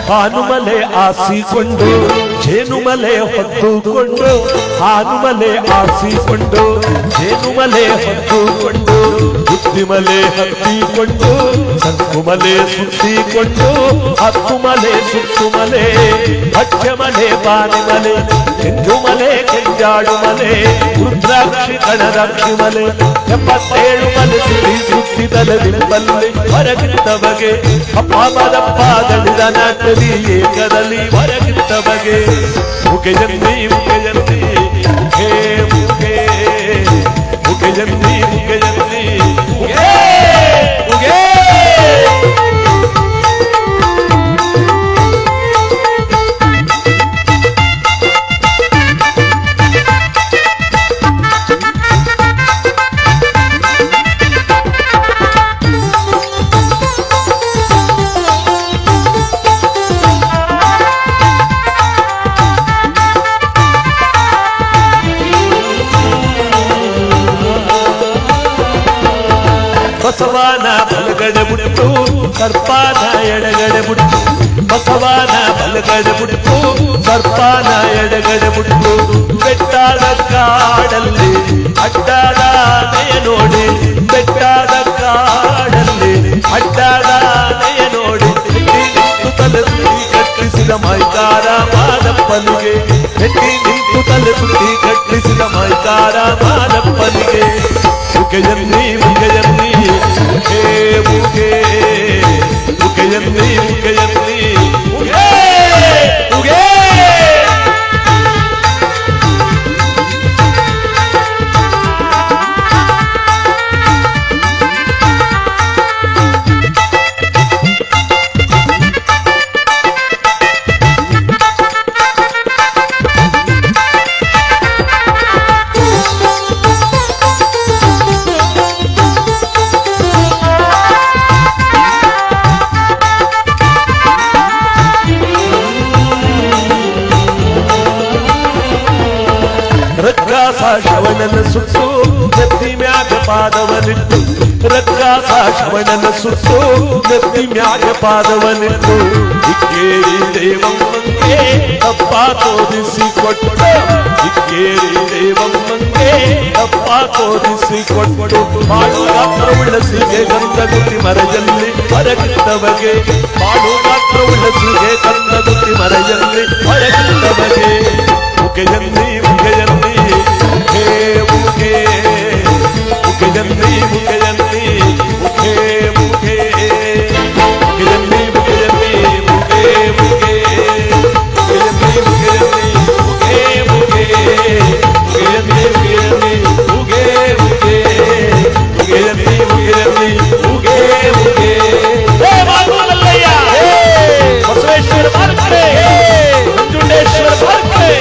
ಹಾನುಮಲೆ ಆಸಿಕೊಂಡು, ಜೇನುಮಲೆ ಹೊತ್ತುಕೊಂಡು, ಹಾನುಮಲೆ ಆಸಿಕೊಂಡು, ಜೇನುಮಲೆ ಹೊತ್ತುಕೊಂಡು, ಬುದ್ಧಿಮಲೆ ಹತ್ತಿಕೊಂಡು, ಸಂಕುಮಲೆ ಸುತ್ತಿಕೊಂಡು, ಹತ್ತುಮಲೆ ಸುತ್ತುಮಲೆ, ಭಕ್ಷ್ಯಮಲೆ ಬಾನಿಮಲೆ, ಕೆಂಜುಮಲೆ ಕೆಂಜಾಡುಮಲೆ, ರುದ್ರಾಕ್ಷಿ ಕಣರಾಕ್ಷಿ ಮಲೆ, 77 ಮಲೆ ಸುತ್ತಿ ಸುತ್ತಿದಲದಿಂಬಲ್ಲಿ ಹೊರಗಿದ್ದ ಬಗೆ, ಅಪ್ಪಾದಪ್ಪಾದಳಿದ ನಾಟಲಿ ಏಕದಲ್ಲಿ ಹೊರಗಿದ್ದ ಬಗೆ, ಮುಖೆಯಂದಿ ಮುಖೆಯಂದಿ ಮುಖೇ ಮುಖೇ, ಮುಖೆಯಂದಿ ಮುಖೆಯಂದಿ ಮುಖೇ ಮುಖೇ. ಬಲಗಡೆ ಬಿಟ್ಟು ಸರ್ಪಾನ ಎಡಗಡೆ ಬಿಟ್ಟು ಬಸವನ ಬಲಗಡೆ ಬಿಟ್ಟು ಸರ್ಪಾನ ಎಡಗಡೆ ಬಿಟ್ಟು ಬೆಟ್ಟದ ಕಾಡಲ್ಲಿ ಅಡ್ಡಾಡ ನಯ ನೋಡಿ ಬೆಟ್ಟದ ಕಾಡಲ್ಲಿ ಅಡ್ಡಾಡ ನಯ ನೋಡಿ ನಿಂತು ತಲೆ ಸುತ್ತಿ ಕಟ್ಟಿಸಿದ ಮೈಕಾರ ಮಾದಪ್ಪನಿಗೆ ಹೆಟ್ಟಿ ನಿಂತು ತಲೆ ಸುತ್ತಿ ಕಟ್ಟಿಸಿದ ಮೈಕಾರ ಮಾದಪ್ಪನಿಗೆ ಮುಖೆಯನ್ನಿ ಮುಖೆಯನ್ನಿ ಮುಖೇ ಮುಖೇ ಮುಖೆಯನ್ನಿ ಮುಖೆಯನ್ನಿ ಮುಖೇ ಮುಖೇ ಶ್ರವಣನ ಸುಟ್ಟು ನೆತ್ತಿ ಮ್ಯಾಗ ಪಾದವನಿಟ್ಟು ರಕ್ಕಾಸ ಶ್ರವಣನ ಸುಟ್ಟು ನೆತ್ತಿ ಮ್ಯಾಗ ಪಾದವನಿಟ್ಟು ಇಕ್ಕೇರಿ ದೇವಮ್ಮಂಗೆ ತಪ್ಪ ತೋರಿಸಿ ಕೊಟ್ಟು ಇಕ್ಕೇರಿ ದೇವಮ್ಮಂಗೆ ತಪ್ಪ ತೋರಿಸಿ ಕೊಟ್ಟು ಮಾಡು ಗಾತ್ರವುಳ್ಳ ಸಿಗೆ ಗಂಧ ಗುತ್ತಿ ಮರದಲ್ಲಿ ಹೊರಗಿದ್ದವಗೆ ಮಾಡು ಗಾತ್ರವುಳ್ಳ ಸಿಗೆ ಗಂಧ ಗುತ್ತಿ ಮರದಲ್ಲಿ ಹೊರಗಿದ್ದವಗೆ ಮುಖೆಯನ್ನಿ ಮುಖೆಯನ್ನಿ ಮುಖೇ ಮುಖೇ ಮುಖೆಯನ್ನಿ ಮುಖೆಯನ್ನಿ ಮುಖೇ ಮುಖೇ ಮುಖೆಯನ್ನಿ ಮುಖೆಯನ್ನಿ ಮುಖೇ ಮುಖೇ ಮುಖೆಯನ್ನಿ ಮುಖೆಯನ್ನಿ ಮುಖೇ ಮುಖೇ ಮುಖೆಯನ್ನಿ ಮುಖೆಯನ್ನಿ ಮುಖೇ ಮುಖೇ ಮುಖೆಯನ್ನಿ ಮುಖೆಯನ್ನಿ ಮುಖೇ ಮುಖೇ ಹೇ ಮಾಧವನಲ್ಲಯ್ಯ ಹೇ ಬಸವೇಶ್ವರ ಮಾರ್ಕಡೆ ನಂಜುಂಡೇಶ್ವರ ಮಾರ್ಕಡೆ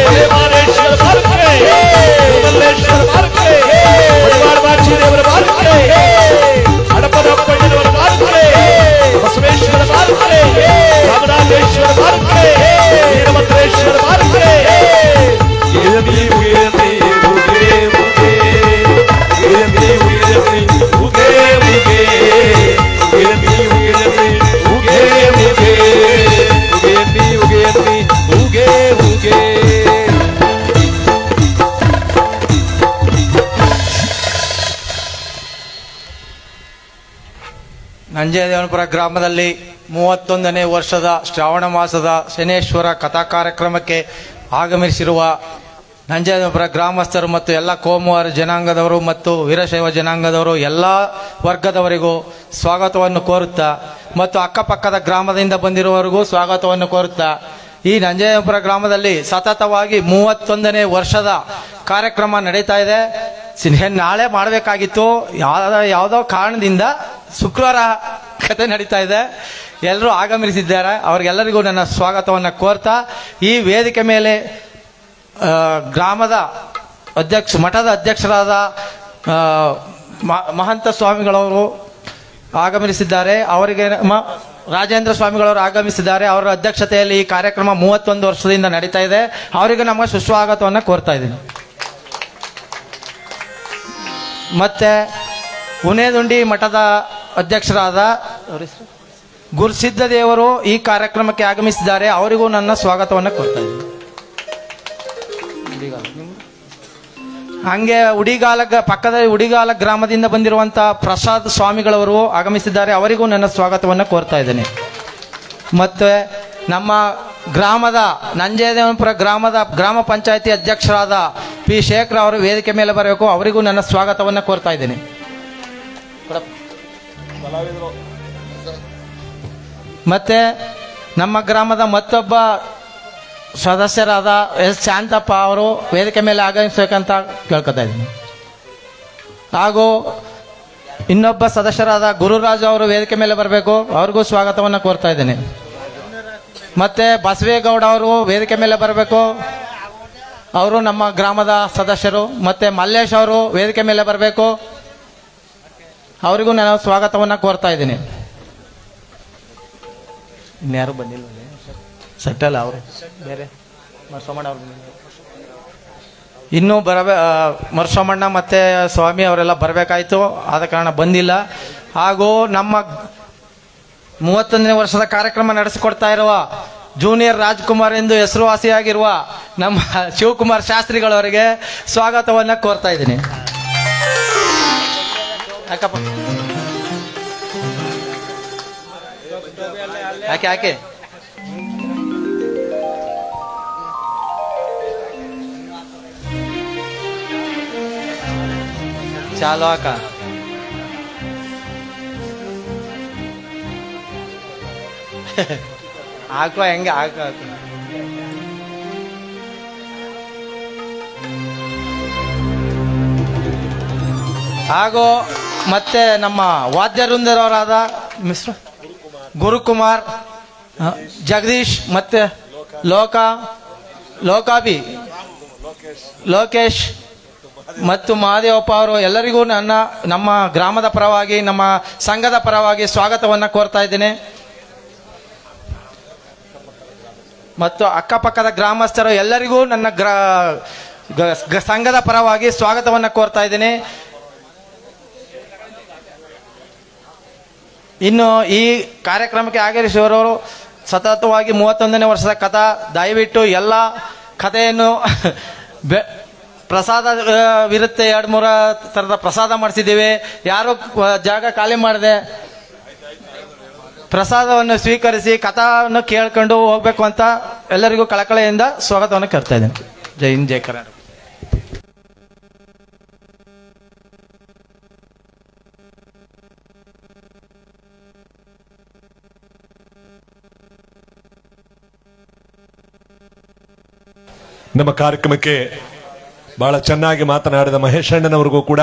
ಮಲೆಮಾರೇಶ್ವರ ಮಾರ್ಕಡೆ ಮಲ್ಲೇಶ್ವರ ಮಾರ್ಕಡೆ ಮಡಿವಾಳವಾಚಿ ದೇವರ ಮಾರ್ಕಡೆ ಹಡಪದಪ್ಪಣ್ಣನವರ ಮಾರ್ಕಡೆ ಬಸವೇಶ್ವರ ಮಾರ್ಕಡೆ ರಾಮನಾಥೇಶ್ವರ ಮಾರ್ಕಡೆ ವೀರಭದ್ರೇಶ್ವರ ಮಾರ್ಕಡೆ ಮುಖೆಯನ್ನಿ ಮುಖೆಯನ್ನಿ ಮುಖೇ ಮುಖೇ ಮುಖೆಯನ್ನಿ ಮುಖೆಯನ್ನಿ ಮುಖೇ ಮುಖೇ ಮುಖೆಯನ್ನಿ ಮುಖೆಯನ್ನಿ ಮುಖೇ ಮುಖೇ ಮುಖೆಯನ್ನಿ ಮುಖೆಯನ್ನಿ ಮುಖೇ ಮುಖೇ ನಂಜೇದೇವನಪುರ ಗ್ರಾಮದಲ್ಲಿ 31ನೇ ವರ್ಷದ ಶ್ರಾವಣ ಮಾಸದ ಶನೇಶ್ವರ ಕಥಾ ಕಾರ್ಯಕ್ರಮಕ್ಕೆ ಆಗಮಿಸಿರುವ ನಂಜೇದೇವನಪುರ ಗ್ರಾಮಸ್ಥರು ಮತ್ತು ಎಲ್ಲ ಕೋಮುವಾರ ಜನಾಂಗದವರು ಮತ್ತು ವೀರಶೈವ ಜನಾಂಗದವರು ಎಲ್ಲ ವರ್ಗದವರಿಗೂ ಸ್ವಾಗತವನ್ನು ಕೋರುತ್ತಾ ಮತ್ತು ಅಕ್ಕಪಕ್ಕದ ಗ್ರಾಮದಿಂದ ಬಂದಿರುವವರಿಗೂ ಸ್ವಾಗತವನ್ನು ಕೋರುತ್ತಾ ಈ ನಂಜೇದೇವನಪುರ ಗ್ರಾಮದಲ್ಲಿ ಸತತವಾಗಿ 31ನೇ ವರ್ಷದ ಕಾರ್ಯಕ್ರಮ ನಡೀತಾ ಇದೆ. ನಾಳೆ ಮಾಡಬೇಕಾಗಿತ್ತು, ಯಾವುದೋ ಕಾರಣದಿಂದ ಶುಕ್ರವಾರ ಕತೆ ನಡೀತಾ ಇದೆ. ಎಲ್ಲರೂ ಆಗಮಿಸಿದ್ದಾರೆ. ಅವ್ರಿಗೆಲ್ಲರಿಗೂ ನನ್ನ ಸ್ವಾಗತವನ್ನು ಕೋರ್ತಾ ಈ ವೇದಿಕೆ ಮೇಲೆ ಗ್ರಾಮದ ಮಠದ ಅಧ್ಯಕ್ಷರಾದ ಮಹಂತ ಸ್ವಾಮಿಗಳವರು ಆಗಮಿಸಿದ್ದಾರೆ. ಅವರಿಗೆ ರಾಜೇಂದ್ರ ಸ್ವಾಮಿಗಳವರು ಆಗಮಿಸಿದ್ದಾರೆ. ಅವರ ಅಧ್ಯಕ್ಷತೆಯಲ್ಲಿ ಈ ಕಾರ್ಯಕ್ರಮ 31 ವರ್ಷದಿಂದ ನಡೀತಾ ಇದೆ. ಅವರಿಗೆ ನಮ್ಮ ಸುಸ್ವಾಗತವನ್ನು ಕೋರ್ತಾ ಇದ್ದೀನಿ. ಮತ್ತೆ ಹುನೇದುಂಡಿ ಮಠದ ಅಧ್ಯಕ್ಷರಾದ ಗುರುಸಿದ್ಧ ದೇವರು ಈ ಕಾರ್ಯಕ್ರಮಕ್ಕೆ ಆಗಮಿಸಿದ್ದಾರೆ. ಅವರಿಗೂ ನನ್ನ ಸ್ವಾಗತವನ್ನು ಕೋರ್ತಾ ಇದ್ದೀನಿ. ಹಂಗೆ ಪಕ್ಕದ ಉಡಿಗಾಲ ಗ್ರಾಮದಿಂದ ಬಂದಿರುವಂತಹ ಪ್ರಸಾದ್ ಸ್ವಾಮಿಗಳವರು ಆಗಮಿಸಿದ್ದಾರೆ. ಅವರಿಗೂ ನನ್ನ ಸ್ವಾಗತವನ್ನು ಕೋರ್ತಾ ಇದ್ದೇನೆ. ಮತ್ತೆ ನಮ್ಮ ಗ್ರಾಮದ ನಂಜೇದೇವನಪುರ ಗ್ರಾಮದ ಗ್ರಾಮ ಪಂಚಾಯತಿ ಅಧ್ಯಕ್ಷರಾದ ಪಿ ಶೇಖರ್ ಅವರು ವೇದಿಕೆ ಮೇಲೆ ಬರಬೇಕು. ಅವರಿಗೂ ನನ್ನ ಸ್ವಾಗತವನ್ನು ಕೋರ್ತಾ ಇದ್ದೇನೆ. ಮತ್ತೆ ನಮ್ಮ ಗ್ರಾಮದ ಮತ್ತೊಬ್ಬ ಸದಸ್ಯರಾದ ಎಸ್ ಶಾಂತಪ್ಪ ಅವರು ವೇದಿಕೆ ಮೇಲೆ ಆಗಮಿಸಬೇಕಂತ ಕೇಳ್ಕೊತಾ ಇದ್ದೀನಿ. ಹಾಗೂ ಇನ್ನೊಬ್ಬ ಸದಸ್ಯರಾದ ಗುರುರಾಜ್ ಅವರು ವೇದಿಕೆ ಮೇಲೆ ಬರಬೇಕು. ಅವ್ರಿಗೂ ಸ್ವಾಗತವನ್ನು ಕೋರ್ತಾ ಇದ್ದೇನೆ. ಮತ್ತೆ ಬಸವೇಗೌಡ ಅವರು ವೇದಿಕೆ ಮೇಲೆ ಬರಬೇಕು. ಅವರು ನಮ್ಮ ಗ್ರಾಮದ ಸದಸ್ಯರು. ಮತ್ತೆ ಮಲ್ಲೇಶ್ ಅವರು ವೇದಿಕೆ ಮೇಲೆ ಬರಬೇಕು. ಅವರಿಗೂ ನಾನು ಸ್ವಾಗತವನ್ನು ಕೋರ್ತಾ ಇದ್ದೀನಿ. ಇನ್ಯಾರು ಬಂದಿಲ್ಲ, ಸೆಟ್ಟಲ್ಲ ಅವರು ಬೇರೆ ಮರ್ಸೋಮಣ್ಣ ಅವರು ಇನ್ನೂ ಮರ್ಸೋಮಣ್ಣ ಮತ್ತೆ ಸ್ವಾಮಿ ಅವರೆಲ್ಲ ಬರಬೇಕಾಯ್ತು, ಆದ ಕಾರಣ ಬಂದಿಲ್ಲ. ಹಾಗೂ ನಮ್ಮ 31ನೇ ವರ್ಷದ ಕಾರ್ಯಕ್ರಮ ನಡೆಸಿಕೊಡ್ತಾ ಇರುವ ಜೂನಿಯರ್ ರಾಜ್ಕುಮಾರ್ ಎಂದು ಹೆಸರುವಾಸಿಯಾಗಿರುವ ನಮ್ಮ ಶಿವಕುಮಾರ್ ಶಾಸ್ತ್ರಿಗಳವರಿಗೆ ಸ್ವಾಗತವನ್ನು ಕೋರ್ತಾ ಇದ್ದೀನಿ. ಯಾಕೆ ಚಾಲು ಅಕ್ಕ. ಹಾಕುವ ಹೆಂಗೆ ಹಾಕು. ಹಾಗೂ ಮತ್ತೆ ನಮ್ಮ ವಾದ್ಯ ವೃಂದರವರಾದ ಮಿಸ್ಟರ್ ಗುರುಕುಮಾರ್, ಜಗದೀಶ್ ಮತ್ತೆ ಲೋಕೇಶ್ ಮತ್ತು ಮಹಾದೇವಪ್ಪ ಅವರು ಎಲ್ಲರಿಗೂ ನಮ್ಮ ಗ್ರಾಮದ ಪರವಾಗಿ ನಮ್ಮ ಸಂಘದ ಪರವಾಗಿ ಸ್ವಾಗತವನ್ನು ಕೋರ್ತಾ ಇದ್ದೇನೆ. ಮತ್ತು ಅಕ್ಕಪಕ್ಕದ ಗ್ರಾಮಸ್ಥರು ಎಲ್ಲರಿಗೂ ನನ್ನ ಸಂಘದ ಪರವಾಗಿ ಸ್ವಾಗತವನ್ನು ಕೋರ್ತಾ ಇದ್ದೇನೆ. ಇನ್ನು ಈ ಕಾರ್ಯಕ್ರಮಕ್ಕೆ ಆಗಮಿಸಿದವರು ಸತತವಾಗಿ 31ನೇ ವರ್ಷದ ಕಥಾ, ದಯವಿಟ್ಟು ಎಲ್ಲ ಕಥೆಯನ್ನು ಪ್ರಸಾದವಿರುತ್ತೆ, 2-3 ಥರದ ಪ್ರಸಾದ ಮಾಡಿಸಿದ್ದೀವಿ. ಯಾರು ಜಾಗ ಖಾಲಿ ಮಾಡದೆ ಪ್ರಸಾದವನ್ನು ಸ್ವೀಕರಿಸಿ ಕಥಾವನ್ನು ಕೇಳ್ಕೊಂಡು ಹೋಗ್ಬೇಕು ಅಂತ ಎಲ್ಲರಿಗೂ ಕಳಕಳೆಯಿಂದ ಸ್ವಾಗತವನ್ನು ಕೋರ್ತಾ ಇದ್ದೇನೆ. ಜೈ ಹಿಂದ್, ಜೈ ಕರ್ನಾಟಕ. ನಮ್ಮ ಕಾರ್ಯಕ್ರಮಕ್ಕೆ ಬಹಳ ಚೆನ್ನಾಗಿ ಮಾತನಾಡಿದ ಮಹೇಶ್ ಅಣ್ಣನವರಿಗೂ ಕೂಡ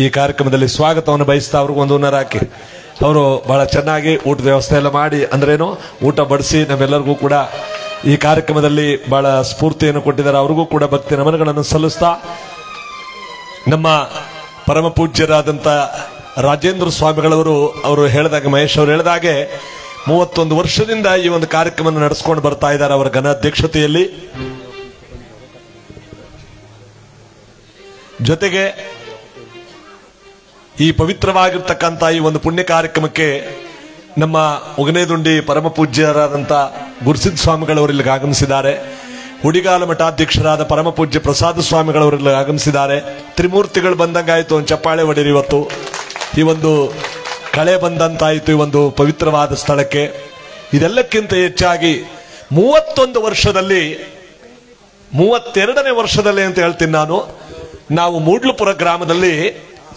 ಈ ಕಾರ್ಯಕ್ರಮದಲ್ಲಿ ಸ್ವಾಗತವನ್ನು ಬಯಸ್ತಾ ಅವ್ರಿಗೂ ಒಂದು ಹುನರ್ ಹಾಕಿ, ಅವರು ಬಹಳ ಚೆನ್ನಾಗಿ ಊಟದ ವ್ಯವಸ್ಥೆ ಎಲ್ಲ ಮಾಡಿ, ಅಂದ್ರೇನು ಊಟ ಬಡಿಸಿ ನಮ್ಮೆಲ್ಲರಿಗೂ ಕೂಡ ಈ ಕಾರ್ಯಕ್ರಮದಲ್ಲಿ ಬಹಳ ಸ್ಫೂರ್ತಿಯನ್ನು ಕೊಟ್ಟಿದ್ದಾರೆ. ಅವ್ರಿಗೂ ಕೂಡ ಭಕ್ತಿ ನಮನಗಳನ್ನು ಸಲ್ಲಿಸ್ತಾ, ನಮ್ಮ ಪರಮ ಪೂಜ್ಯರಾದಂಥ ರಾಜೇಂದ್ರ ಸ್ವಾಮಿಗಳವರು ಅವರು ಹೇಳಿದಾಗ, ಮಹೇಶ್ ಅವರು ಹೇಳಿದಾಗೆ 31 ವರ್ಷದಿಂದ ಈ ಒಂದು ಕಾರ್ಯಕ್ರಮ ನಡೆಸ್ಕೊಂಡು ಬರ್ತಾ ಇದ್ದಾರೆ ಅವರ ಘನ ಅಧ್ಯಕ್ಷತೆಯಲ್ಲಿ. ಜೊತೆಗೆ ಈ ಪವಿತ್ರವಾಗಿರ್ತಕ್ಕಂಥ ಈ ಒಂದು ಪುಣ್ಯ ಕಾರ್ಯಕ್ರಮಕ್ಕೆ ನಮ್ಮ ಉಗನೇದುಂಡಿ ಪರಮ ಪೂಜ್ಯರಾದಂಥ ಗುರುಸಿದ್ಧ ಸ್ವಾಮಿಗಳವರು ಇಲ್ಲಿಗೆ ಆಗಮಿಸಿದ್ದಾರೆ. ಹುಡಿಗಾಲ ಮಠಾಧ್ಯಕ್ಷರಾದ ಪರಮ ಪೂಜ್ಯ ಪ್ರಸಾದ ಸ್ವಾಮಿಗಳವರು ಇಲ್ಲಿಗೆ ಆಗಮಿಸಿದ್ದಾರೆ. ತ್ರಿಮೂರ್ತಿಗಳು ಬಂದಂಗಾಯ್ತು, ಒಂದು ಚಪ್ಪಾಳೆ ಹೊಡೀರಿ. ಇವತ್ತು ಈ ಒಂದು ಕಳೆ ಬಂದಂತಾಯಿತು ಈ ಒಂದು ಪವಿತ್ರವಾದ ಸ್ಥಳಕ್ಕೆ. ಇದೆಲ್ಲಕ್ಕಿಂತ ಹೆಚ್ಚಾಗಿ 31 ವರ್ಷದಲ್ಲಿ 32ನೇ ವರ್ಷದಲ್ಲಿ ಅಂತ ಹೇಳ್ತೀನಿ ನಾನು, ನಾವು ಮೂಡ್ಲುಪುರ ಗ್ರಾಮದಲ್ಲಿ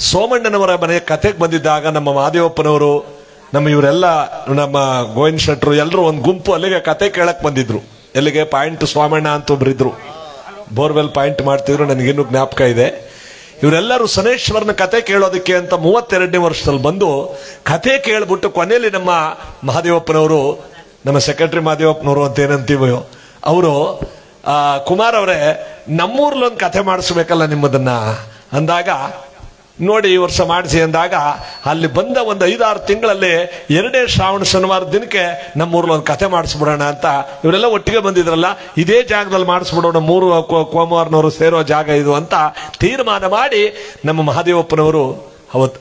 ಸೋಮಣ್ಣನವರ ಮನೆಯ ಕತೆಗೆ ಬಂದಿದ್ದಾಗ ನಮ್ಮ ಮಹಾದೇವಪ್ಪನವರು, ನಮ್ಮ ಇವರೆಲ್ಲ, ನಮ್ಮ ಗೋವಿಂದ ಶೆಟ್ರು ಎಲ್ಲರೂ ಒಂದು ಗುಂಪು ಅಲ್ಲಿಗೆ ಕತೆ ಕೇಳಕ್ ಬಂದಿದ್ರು. ಎಲ್ಲಿಗೆ? ಪಾಯಿಂಟ್ ಸ್ವಾಮಣ್ಣ ಅಂತ ಒಬ್ರಿದ್ರು, ಬೋರ್ವೆಲ್ ಪಾಯಿಂಟ್ ಮಾಡ್ತಿದ್ರು, ನನಗಿನ್ನೂ ಜ್ಞಾಪಕ ಇದೆ. ಇವರೆಲ್ಲರೂ ಸನೇಶ್ವರನ ಕತೆ ಕೇಳೋದಕ್ಕೆ ಅಂತ 32ನೇ ವರ್ಷದಲ್ಲಿ ಬಂದು ಕತೆ ಕೇಳ್ಬಿಟ್ಟು ಕೊನೆಯಲ್ಲಿ ನಮ್ಮ ಮಹಾದೇವಪ್ಪನವರು, ನಮ್ಮ ಸೆಕ್ರೆಟರಿ ಮಹಾದೇವಪ್ಪನವರು ಅಂತ ಏನಂತೀವೋ ಅವರು, ಕುಮಾರ್ ಅವರೇ ನಮ್ಮೂರ್ಲೊಂದು ಕತೆ ಮಾಡಿಸ್ಬೇಕಲ್ಲ ನಿಮ್ಮದನ್ನ ಅಂದಾಗ, ನೋಡಿ ಈ ವರ್ಷ ಮಾಡಿಸಿ ಅಂದಾಗ, ಅಲ್ಲಿ ಬಂದ ಒಂದು 5-6 ತಿಂಗಳಲ್ಲಿ 2ನೇ ಶ್ರಾವಣ ಶನಿವಾರ ದಿನಕ್ಕೆ ನಮ್ಮೂರ್ಲ ಒಂದು ಕತೆ ಮಾಡಿಸ್ಬಿಡೋಣ ಅಂತ ಇವರೆಲ್ಲ ಒಟ್ಟಿಗೆ ಬಂದಿದ್ರಲ್ಲ, ಇದೇ ಜಾಗದಲ್ಲಿ ಮಾಡಿಸ್ಬಿಡೋಣ, 3 ಕೋಮವಾರನವರು ಸೇರೋ ಜಾಗ ಇದು ಅಂತ ತೀರ್ಮಾನ ಮಾಡಿ ನಮ್ಮ ಮಹಾದೇವಪ್ಪನವರು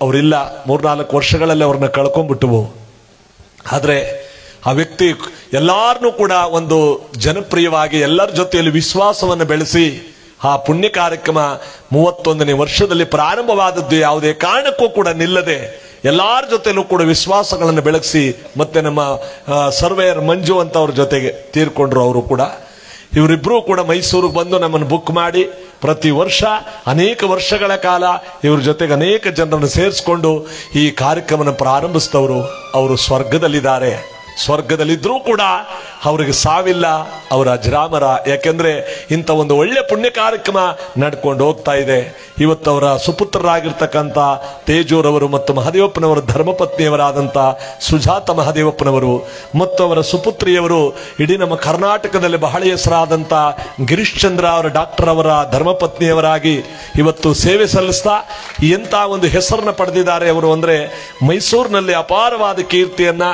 ಅವರಿಲ್ಲ 3-4 ವರ್ಷಗಳಲ್ಲಿ ಅವ್ರನ್ನ ಕಳ್ಕೊಂಡ್ಬಿಟ್ಟವು. ಆದ್ರೆ ಆ ವ್ಯಕ್ತಿ ಎಲ್ಲಾರನ್ನೂ ಕೂಡ ಒಂದು ಜನಪ್ರಿಯವಾಗಿ ಎಲ್ಲರ ಜೊತೆಯಲ್ಲಿ ವಿಶ್ವಾಸವನ್ನು ಬೆಳೆಸಿ ಆ ಪುಣ್ಯ ಕಾರ್ಯಕ್ರಮ 31ನೇ ವರ್ಷದಲ್ಲಿ ಪ್ರಾರಂಭವಾದದ್ದು ಯಾವುದೇ ಕಾರಣಕ್ಕೂ ಕೂಡ ನಿಲ್ಲದೆ ಎಲ್ಲಾರ ಜೊತೆಲೂ ಕೂಡ ವಿಶ್ವಾಸಗಳನ್ನು ಬೆಳಗಿಸಿ, ಮತ್ತೆ ನಮ್ಮ ಸರ್ವೇಯರ್ ಮಂಜು ಅಂತ ಅವ್ರ ಜೊತೆಗೆ ತೀರ್ಕೊಂಡ್ರು. ಅವರು ಕೂಡ, ಇವರಿಬ್ರು ಕೂಡ ಮೈಸೂರಿಗೆ ಬಂದು ನಮ್ಮನ್ನು ಬುಕ್ ಮಾಡಿ ಪ್ರತಿ ವರ್ಷ ಅನೇಕ ವರ್ಷಗಳ ಕಾಲ ಇವ್ರ ಜೊತೆಗೆ ಅನೇಕ ಜನರನ್ನು ಸೇರಿಸ್ಕೊಂಡು ಈ ಕಾರ್ಯಕ್ರಮನ ಪ್ರಾರಂಭಿಸಿದವರು. ಅವರು ಸ್ವರ್ಗದಲ್ಲಿದ್ದಾರೆ. ಸ್ವರ್ಗದಲ್ಲಿದ್ರೂ ಕೂಡ ಅವರಿಗೆ ಸಾವಿಲ್ಲ, ಅವರ ಅಜರಾಮರ. ಯಾಕೆಂದ್ರೆ ಇಂಥ ಒಂದು ಒಳ್ಳೆ ಪುಣ್ಯ ಕಾರ್ಯಕ್ರಮ ನಡ್ಕೊಂಡು ಹೋಗ್ತಾ ಇದೆ. ಇವತ್ತು ಅವರ ಸುಪುತ್ರರಾಗಿರ್ತಕ್ಕಂಥ ತೇಜೂರವರು ಮತ್ತು ಮಹಾದೇವಪ್ಪನವರ ಧರ್ಮಪತ್ನಿಯವರಾದಂಥ ಸುಜಾತ ಮಹಾದೇವಪ್ಪನವರು ಮತ್ತು ಅವರ ಸುಪುತ್ರಿಯವರು ಇಡೀ ನಮ್ಮ ಕರ್ನಾಟಕದಲ್ಲಿ ಬಹಳ ಹೆಸರಾದಂಥ ಗಿರೀಶ್ ಚಂದ್ರ ಅವರ ಡಾಕ್ಟರ್ ಅವರ ಧರ್ಮಪತ್ನಿಯವರಾಗಿ ಇವತ್ತು ಸೇವೆ ಸಲ್ಲಿಸ್ತಾ ಎಂಥ ಒಂದು ಹೆಸರನ್ನ ಪಡೆದಿದ್ದಾರೆ ಅವರು. ಅಂದ್ರೆ ಮೈಸೂರಿನಲ್ಲಿ ಅಪಾರವಾದ ಕೀರ್ತಿಯನ್ನ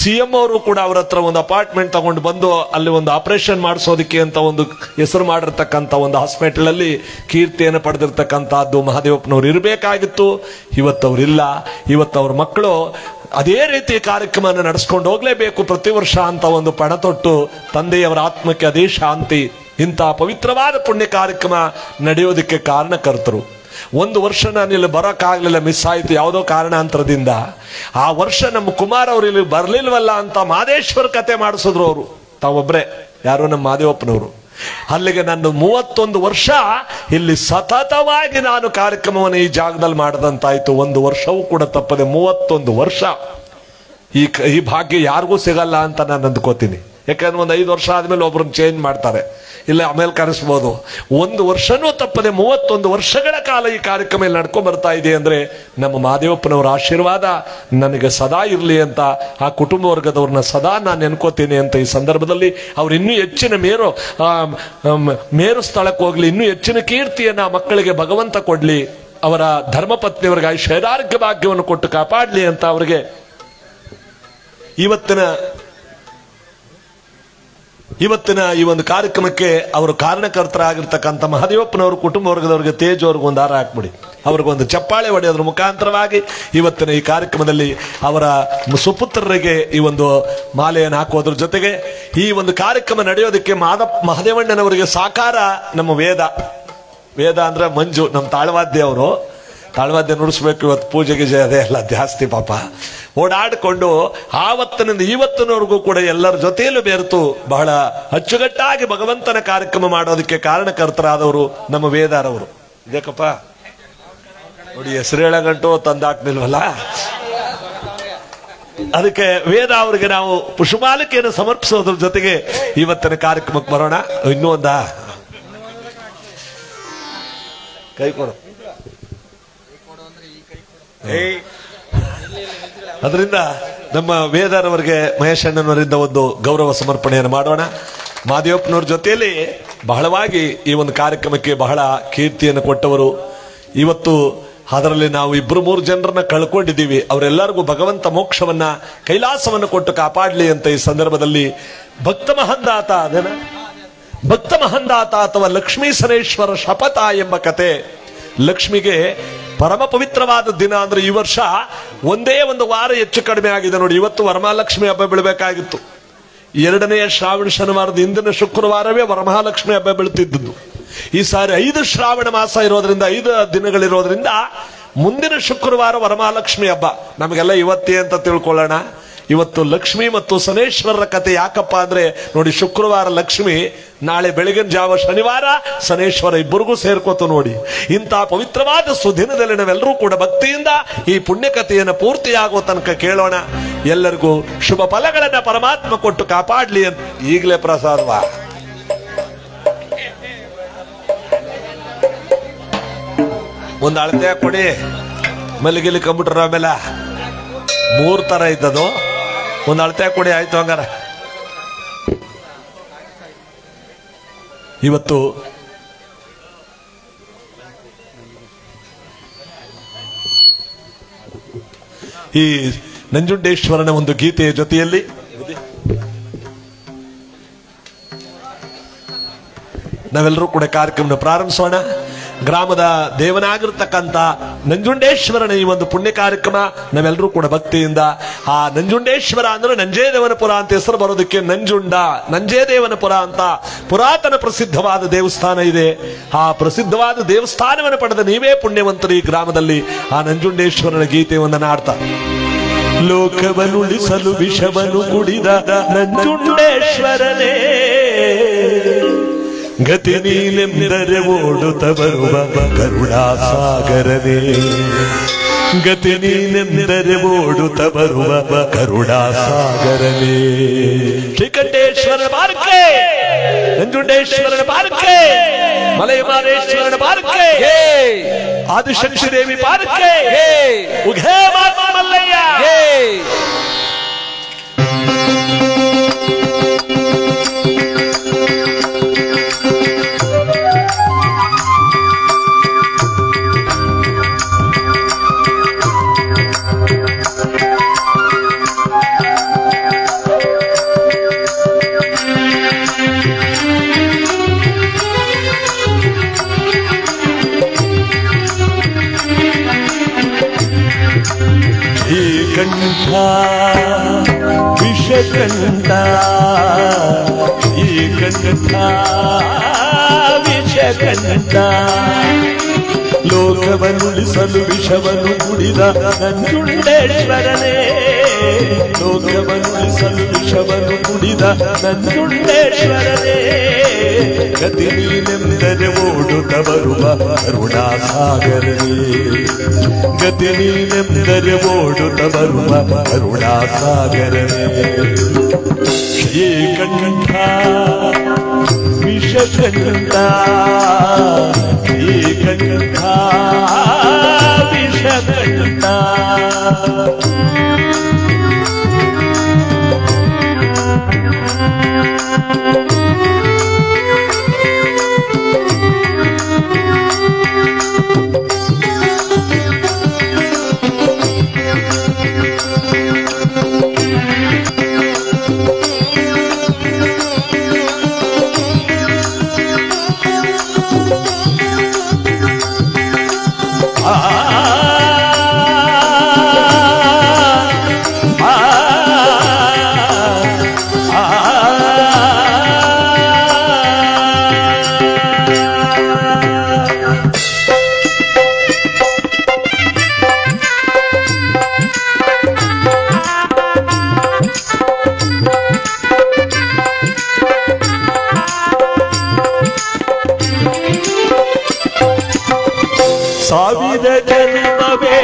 CM ಅವರು ಕೂಡ ಅವ್ರ ಹತ್ರ ಒಂದು ಅಪಾರ್ಟ್ಮೆಂಟ್ ತಗೊಂಡು ಬಂದು ಅಲ್ಲಿ ಒಂದು ಆಪರೇಷನ್ ಮಾಡಿಸೋದಕ್ಕೆ ಅಂತ ಒಂದು ಹೆಸರು ಮಾಡಿರ್ತಕ್ಕಂಥ ಒಂದು ಹಾಸ್ಪಿಟಲ್ ಅಲ್ಲಿ ಕೀರ್ತಿಯನ್ನು ಪಡೆದಿರ್ತಕ್ಕಂಥದ್ದು ಮಹಾದೇವಪ್ಪನವ್ರು ಇರಬೇಕಾಗಿತ್ತು. ಇವತ್ತವ್ರಿಲ್ಲ. ಇವತ್ತವ್ರ ಮಕ್ಕಳು ಅದೇ ರೀತಿ ಕಾರ್ಯಕ್ರಮನ ನಡೆಸ್ಕೊಂಡು ಹೋಗ್ಲೇಬೇಕು ಪ್ರತಿ ವರ್ಷ ಅಂತ ಒಂದು ಪಣ ತೊಟ್ಟು ತಂದೆಯವರ ಆತ್ಮಕ್ಕೆ ಅದೇ ಶಾಂತಿ, ಇಂಥ ಪವಿತ್ರವಾದ ಪುಣ್ಯ ಕಾರ್ಯಕ್ರಮ ನಡೆಯೋದಕ್ಕೆ ಕಾರಣಕರ್ತರು. ಒಂದು ವರ್ಷ ನಾನು ಇಲ್ಲಿ ಬರೋಕ್ಕಾಗಲಿಲ್ಲ, ಮಿಸ್ ಆಯಿತು ಯಾವುದೋ ಕಾರಣಾಂತರದಿಂದ. ಆ ವರ್ಷ ನಮ್ಮ ಕುಮಾರ್ ಅವರು ಇಲ್ಲಿ ಬರ್ಲಿಲ್ವಲ್ಲ ಅಂತ ಮಾದೇಶ್ವರ ಕತೆ ಮಾಡಿಸಿದ್ರು ಅವರು ತಾವೊಬ್ರೆ, ಯಾರು ನಮ್ಮ ಮಾದೇವಪ್ಪನವರು. ಅಲ್ಲಿಗೆ ನನ್ನ 31 ವರ್ಷ ಇಲ್ಲಿ ಸತತವಾಗಿ ನಾನು ಕಾರ್ಯಕ್ರಮವನ್ನು ಈ ಜಾಗದಲ್ಲಿ ಮಾಡದಂತಾಯ್ತು. ಒಂದು ವರ್ಷವೂ ಕೂಡ ತಪ್ಪದೆ 31 ವರ್ಷ. ಈ ಭಾಗ್ಯ ಯಾರಿಗೂ ಸಿಗಲ್ಲ ಅಂತ ನಾನು ಅಂದ್ಕೋತೀನಿ. ಯಾಕಂದ್ರೆ ಒಂದು 5 ವರ್ಷ ಆದ್ಮೇಲೆ ಒಬ್ರನ್ನ ಚೇಂಜ್ ಮಾಡ್ತಾರೆ, ಇಲ್ಲ ಆಮೇಲೆ ಕರೆಸ್ಬೋದು. ಒಂದು ವರ್ಷನೂ ತಪ್ಪದೆ 31 ವರ್ಷಗಳ ಕಾಲ ಈ ಕಾರ್ಯಕ್ರಮ ಇಲ್ಲಿ ನಡ್ಕೊಂಡ್ ಬರ್ತಾ ಇದೆ ಅಂದ್ರೆ ನಮ್ಮ ಮಾದೇವಪ್ಪನವರ ಆಶೀರ್ವಾದ ನನಗೆ ಸದಾ ಇರಲಿ ಅಂತ ಆ ಕುಟುಂಬ ವರ್ಗದವ್ರನ್ನ ಸದಾ ನಾನು ನೆನ್ಕೋತೀನಿ ಅಂತ ಈ ಸಂದರ್ಭದಲ್ಲಿ ಅವ್ರು ಇನ್ನೂ ಹೆಚ್ಚಿನ ಮೇರು ಸ್ಥಳಕ್ಕೆ ಹೋಗ್ಲಿ, ಇನ್ನೂ ಹೆಚ್ಚಿನ ಕೀರ್ತಿಯನ್ನ ಮಕ್ಕಳಿಗೆ ಭಗವಂತ ಕೊಡ್ಲಿ, ಅವರ ಧರ್ಮಪತ್ನಿಯವರಿಗೆ ಐಶ್ವರ್ಯಾರೋಗ್ಯ ಭಾಗ್ಯವನ್ನು ಕೊಟ್ಟು ಕಾಪಾಡ್ಲಿ ಅಂತ ಅವರಿಗೆ ಇವತ್ತಿನ ಈ ಒಂದು ಕಾರ್ಯಕ್ರಮಕ್ಕೆ ಅವರು ಕಾರಣಕರ್ತರಾಗಿರ್ತಕ್ಕಂಥ ಮಹಾದೇವಪ್ಪನವ್ರ ಕುಟುಂಬ ವರ್ಗದವರಿಗೆ ತೇಜ್ ಅವ್ರಿಗೆ ಒಂದು ಹಾರ ಹಾಕ್ಬಿಡಿ, ಅವ್ರಿಗೊಂದು ಚಪ್ಪಾಳೆ ಹೊಡೆಯೋದ್ರ ಮುಖಾಂತರವಾಗಿ ಇವತ್ತಿನ ಈ ಕಾರ್ಯಕ್ರಮದಲ್ಲಿ ಅವರ ಸುಪುತ್ರರಿಗೆ ಈ ಒಂದು ಮಾಲೆಯನ್ನು ಹಾಕೋದ್ರ ಜೊತೆಗೆ ಈ ಒಂದು ಕಾರ್ಯಕ್ರಮ ನಡೆಯೋದಕ್ಕೆ ಮಹಾದೇವಣ್ಣನವರಿಗೆ ಸಾಕಾರ ನಮ್ಮ ವೇದ ಅಂದ್ರೆ ಮಂಜು, ನಮ್ಮ ತಾಳವಾದ್ಯ ಅವರು. ತಾಳವಾದ್ಯ ನುಡಿಸ್ಬೇಕು, ಇವತ್ತು ಪೂಜೆಗೆ ಅದೇ ಎಲ್ಲ ಜಾಸ್ತಿ ಪಾಪ ಓಡಾಡಿಕೊಂಡು ಆವತ್ತಿನಿಂದ ಇವತ್ತಿನವರೆಗೂ ಕೂಡ ಎಲ್ಲರ ಜೊತೆಯಲ್ಲೂ ಬೆರೆತು ಬಹಳ ಅಚ್ಚುಕಟ್ಟಾಗಿ ಭಗವಂತನ ಕಾರ್ಯಕ್ರಮ ಮಾಡೋದಕ್ಕೆ ಕಾರಣಕರ್ತರಾದವರು ನಮ್ಮ ವೇದಾರವರು. ಇದೇಕಪ್ಪ ನೋಡಿ, ಹೆಸರು ಹೇಳಗಂಟು ತಂದಾಕ್ನಿಲ್ವಲ್ಲ. ಅದಕ್ಕೆ ವೇದ ಅವರಿಗೆ ನಾವು ಪುಷ್ಪಮಾಲಿಕೆಯನ್ನು ಸಮರ್ಪಿಸೋದ್ರ ಜೊತೆಗೆ ಇವತ್ತಿನ ಕಾರ್ಯಕ್ರಮಕ್ಕೆ ಬರೋಣ. ಇನ್ನೂ ಒಂದ ಕೈ ಕೊಡು. ಅದರಿಂದ ನಮ್ಮ ವೇದಾರವರಿಗೆ ಮಹೇಶ್ ಅಣ್ಣನವರಿಂದ ಒಂದು ಗೌರವ ಸಮರ್ಪಣೆಯನ್ನು ಮಾಡೋಣ. ಮಾದೇವಪ್ಪನವ್ರ ಜೊತೆಯಲ್ಲಿ ಬಹಳವಾಗಿ ಈ ಒಂದು ಕಾರ್ಯಕ್ರಮಕ್ಕೆ ಬಹಳ ಕೀರ್ತಿಯನ್ನು ಕೊಟ್ಟವರು. ಇವತ್ತು ಅದರಲ್ಲಿ ನಾವು 2-3 ಜನರನ್ನ ಕಳ್ಕೊಂಡಿದ್ದೀವಿ. ಅವರೆಲ್ಲರಿಗೂ ಭಗವಂತ ಮೋಕ್ಷವನ್ನ ಕೈಲಾಸವನ್ನು ಕೊಟ್ಟು ಕಾಪಾಡಲಿ ಅಂತ ಈ ಸಂದರ್ಭದಲ್ಲಿ ಭಕ್ತ ಮಹಂದಾತ ಅಥವಾ ಲಕ್ಷ್ಮೀ ಸನೇಶ್ವರ ಶಪಥ ಎಂಬ ಕತೆ. ಲಕ್ಷ್ಮಿಗೆ ಪರಮ ಪವಿತ್ರವಾದ ದಿನ ಅಂದ್ರೆ ಈ ವರ್ಷ ಒಂದೇ ಒಂದು ವಾರ ಹೆಚ್ಚು ಕಡಿಮೆ ಆಗಿದೆ ನೋಡಿ. ಇವತ್ತು ವರಮಹಾಲಕ್ಷ್ಮಿ ಹಬ್ಬ ಬೀಳಬೇಕಾಗಿತ್ತು. 2ನೇ ಶ್ರಾವಣ ಶನಿವಾರದ ಹಿಂದಿನ ಶುಕ್ರವಾರವೇ ವರಮಹಾಲಕ್ಷ್ಮಿ ಹಬ್ಬ ಬೀಳ್ತಿದ್ದು. ಈ ಸಾರಿ 5 ಶ್ರಾವಣ ಮಾಸ ಇರೋದ್ರಿಂದ 5 ದಿನಗಳಿರೋದ್ರಿಂದ ಮುಂದಿನ ಶುಕ್ರವಾರ ವರಮಹಾಲಕ್ಷ್ಮಿ ಹಬ್ಬ. ನಮಗೆಲ್ಲ ಇವತ್ತೇ ಅಂತ ತಿಳ್ಕೊಳ್ಳೋಣ. ಇವತ್ತು ಲಕ್ಷ್ಮಿ ಮತ್ತು ಶನೇಶ್ವರರ ಕತೆ ಯಾಕಪ್ಪ ಅಂದ್ರೆ ನೋಡಿ, ಶುಕ್ರವಾರ ಲಕ್ಷ್ಮಿ, ನಾಳೆ ಬೆಳಗಿನ ಜಾವ ಶನಿವಾರ ಶನೇಶ್ವರ, ಇಬ್ಬರಿಗೂ ಸೇರ್ಕೋತು ನೋಡಿ. ಇಂಥ ಪವಿತ್ರವಾದ ಸುದಿನದಲ್ಲಿ ನಾವೆಲ್ಲರೂ ಕೂಡ ಭಕ್ತಿಯಿಂದ ಈ ಪುಣ್ಯಕಥೆಯನ್ನು ಪೂರ್ತಿಯಾಗುವ ತನಕ ಕೇಳೋಣ. ಎಲ್ಲರಿಗೂ ಶುಭ ಫಲಗಳನ್ನ ಪರಮಾತ್ಮ ಕೊಟ್ಟು ಕಾಪಾಡ್ಲಿ ಅಂತ. ಈಗಲೇ ಪ್ರಸಾದವಾ ಒಂದು ಅಳತೆ ಕೊಡಿ, ಮಲ್ಲಿಗಿಲಿ ಕಂಪ್ಯೂಟರ್ ಆಮೇಲೆ 3 ತರ ಇದ್ದದು. ಒಂದು ಅಳತೆ ಕೊಡಿ, ಆಯ್ತು ಹಂಗಾರ. ಇವತ್ತು ಈ ನಂಜುಂಡೇಶ್ವರನ ಒಂದು ಗೀತೆಯ ಜೊತೆಯಲ್ಲಿ ನಾವೆಲ್ಲರೂ ಕೂಡ ಕಾರ್ಯಕ್ರಮ ಪ್ರಾರಂಭಿಸೋಣ. ಗ್ರಾಮದ ದೇವನಾಗಿರ್ತಕ್ಕಂಥ ನಂಜುಂಡೇಶ್ವರನ ಈ ಒಂದು ಪುಣ್ಯ ಕಾರ್ಯಕ್ರಮ ನಾವೆಲ್ಲರೂ ಕೂಡ ಭಕ್ತಿಯಿಂದ, ಆ ನಂಜುಂಡೇಶ್ವರ ಅಂದ್ರೆ ನಂಜೇದೇವನಪುರ ಅಂತ ಹೆಸರು ಬರೋದಕ್ಕೆ ನಂಜೇದೇವನಪುರ ಅಂತ ಪುರಾತನ ಪ್ರಸಿದ್ಧವಾದ ದೇವಸ್ಥಾನ ಇದೆ. ಆ ಪ್ರಸಿದ್ಧವಾದ ದೇವಸ್ಥಾನವನ್ನು ಪಡೆದ ನೀವೇ ಪುಣ್ಯವಂತರು ಈ ಗ್ರಾಮದಲ್ಲಿ. ಆ ನಂಜುಂಡೇಶ್ವರನ ಗೀತೆಯನ್ನು ನಾಡ್ತಾ, ಲೋಕವನುಳಿಸಲು ವಿಷವನ್ನು ಕುಡಿದ ನಂಜುಂಡೇಶ್ವರನೇ, ಗತಿ ನೀನೆಂದರೆ ಓಡುತ್ತ ಬರುವ ಕರುಣಾಸಾಗರನೇ, ಗತಿ ನೀನೆಂದರೆ ಓಡುತ್ತ ಬರುವ ಕರುಣಾಸಾಗರನೇ. ಶ್ರೀಕಂಠೇಶ್ವರನ ಬಾರಕ್ಕೆ, ನಂಜುಂಡೇಶ್ವರನ ಬಾರಕ್ಕೆ, ಮಲೈಮಾರೇಶ್ವರನ ಬಾರಕ್ಕೆ, ಆದಿಶಕ್ತಿ ದೇವಿ ಬಾರಕ್ಕೆ, ಉಘೇ ಮಲ್ಲಯ್ಯ. ಕಂಠ ವಿಷಕಂಠ ಶ್ರೀಕಂಠ ವಿಷಕಂಠ ಲೋಕವನ್ನುಳಿಸಲು ವಿಷವನ್ನು ಕುಡಿದ ನಂಜುಂಡೇಶ್ವರನೇ ಲೋಕವನ್ನುಳಿಸಲು ವಿಷವನ್ನು ಕುಡಿದ ನಂಜುಂಡೇಶ್ವರನೇ ಗತಿ ನೀನೆಂದರೆ ಓಡುತ್ತ ಬರುವ ಕರುಣಾಸಾಗರನೇ ಗತಿ ನೀನೆಂದರೆ ಓಡುತ್ತ ಬರುವ ಕರುಣಾಸಾಗರನೇ ಶ್ರೀಕಂಠ ವಿಷಕಂಠ ಶ್ರೀಕಂಠ ವಿಷಕಂಠ ಸಾವಿರ ಜನ್ಮವೇ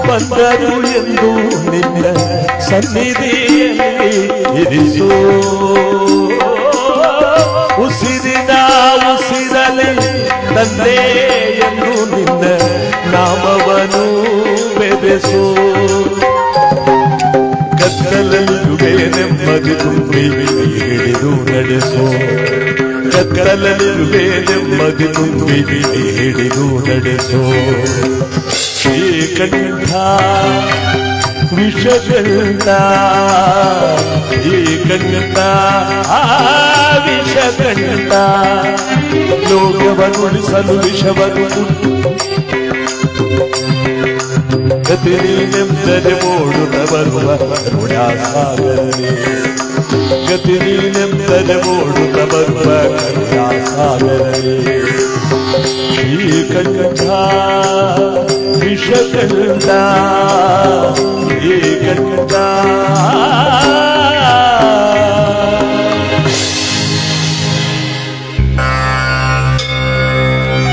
ಬಂದರು ಎಂದು ನಿನ್ನ ಸನ್ನಿಧಿಯಲ್ಲಿ ಇರಿಸೋ ಉಸಿರಿನ ಉಸಿರಲಿ ತಂದೆ ಎಂದು ನಿನ್ನ ನಾಮವನ್ನು ಬೆರೆಸೋ ಕತ್ತಲಲ್ಲುವೆ ನೆಮ್ಮದಿ ತುಂಬಿ ಹಿಡಿದು ನಡೆಸೋ ಕತ್ತಲಲ್ಲಿರುವೆ ನೆಮ್ಮದಿ ತುಂಬಿ ಹಿಡಿದು ನಡೆಸೋ ಶ್ರೀಕಂಠ ವಿಷಕಂಠ ಶ್ರೀಕಂಠ ವಿಷಕಂಠ ಲೋಕವನ್ನುಳಿಸಲು ವಿಷವನ್ನು ಗತಿ ನೀನೆಂದರೆ ಓಡುತ್ತ ಬರುವ ಕರುಣಾಸಾಗರನೇ ಗತಿ ನೀನೆಂದರೆ ಓಡುತ್ತ ಬರುವ ಕರುಣಾಸಾಗರನೇ ಶ್ರೀಕಂಠ ವಿಷಕಂಠ ಶ್ರೀಕಂಠ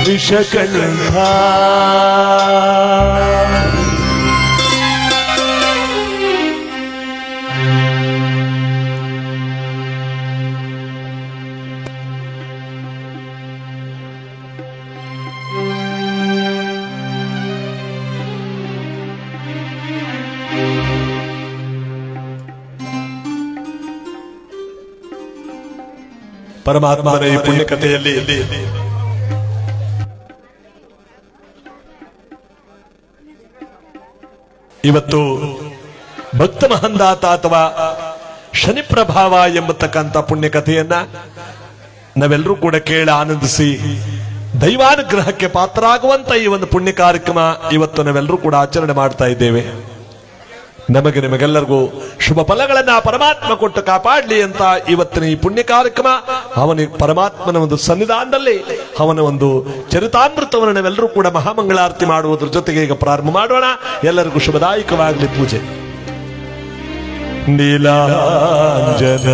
ವಿಷಕಂಠ ಪರಮಾತ್ಮನ ಈ ಪುಣ್ಯಕಥೆಯಲ್ಲಿ ಇವತ್ತು ಭಕ್ತ ಮಹಂದಾತ ಅಥವಾ ಶನಿ ಪ್ರಭಾವ ಎಂಬತಕ್ಕಂಥ ಪುಣ್ಯಕಥೆಯನ್ನ ನಾವೆಲ್ಲರೂ ಕೂಡ ಕೇಳಿ ಆನಂದಿಸಿ ದೈವಾನುಗ್ರಹಕ್ಕೆ ಪಾತ್ರರಾಗುವಂತ ಈ ಒಂದು ಪುಣ್ಯ ಕಾರ್ಯಕ್ರಮ ಇವತ್ತು ನಾವೆಲ್ಲರೂ ಕೂಡ ಆಚರಣೆ ಮಾಡ್ತಾ ಇದ್ದೇವೆ. ನಮಗೆ ನಿಮಗೆಲ್ಲರಿಗೂ ಶುಭ ಫಲಗಳನ್ನ ಪರಮಾತ್ಮ ಕೊಟ್ಟು ಕಾಪಾಡಲಿ ಅಂತ ಇವತ್ತಿನ ಈ ಪುಣ್ಯ ಕಾರ್ಯಕ್ರಮ ಅವನ ಪರಮಾತ್ಮನ ಒಂದು ಸನ್ನಿಧಾನದಲ್ಲಿ ಅವನ ಒಂದು ಚರಿತಾಮೃತವನ್ನು ನಾವೆಲ್ಲರೂ ಕೂಡ ಮಹಾಮಂಗಳಾರತಿ ಮಾಡುವುದರ ಜೊತೆಗೆ ಈಗ ಪ್ರಾರಂಭ ಮಾಡೋಣ. ಎಲ್ಲರಿಗೂ ಶುಭದಾಯಕವಾಗಲಿ ಪೂಜೆ. ನೀಲಾಂಜನ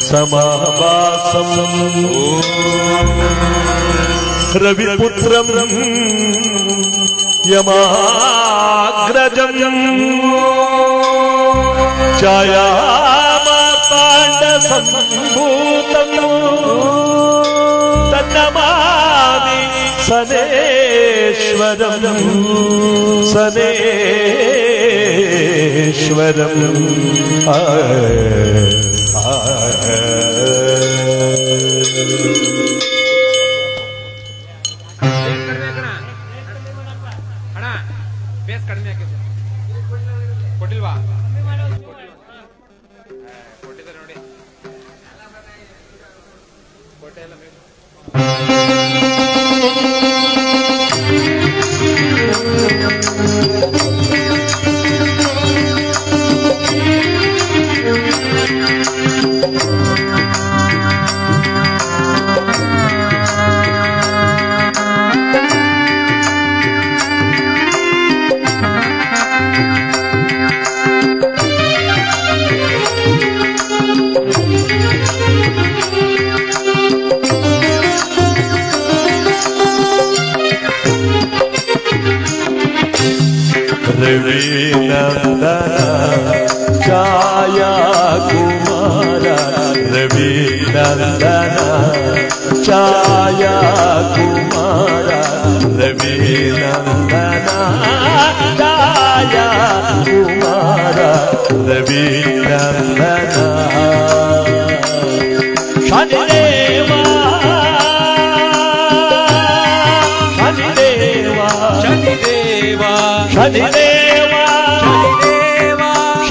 ಸಮಾವಾಸಂ ರವಿಪುತ್ರಂ ಯಮಾಗ್ರಜಂ ಛಾಯಾಮಾರ್ತಾಂಡ ಸಂಭೂತಂ ತನ್ನಮಾಮಿ ಸನೇಶ್ವರಂ ಸನೇಶ್ವರಂ ರವಿ ನಂದನ ಛಾಯಾ ಕುಮಾರ ರವಿ ನಂದನ ಛಾಯಾ ಕುಮಾರ ರವಿ ನಂದನ ಛಾಯಾ ಕುಮಾರ ರವಿ ನಂದನ ಶನಿದೇವ ಶನಿದೇವ ಶನಿದೇವ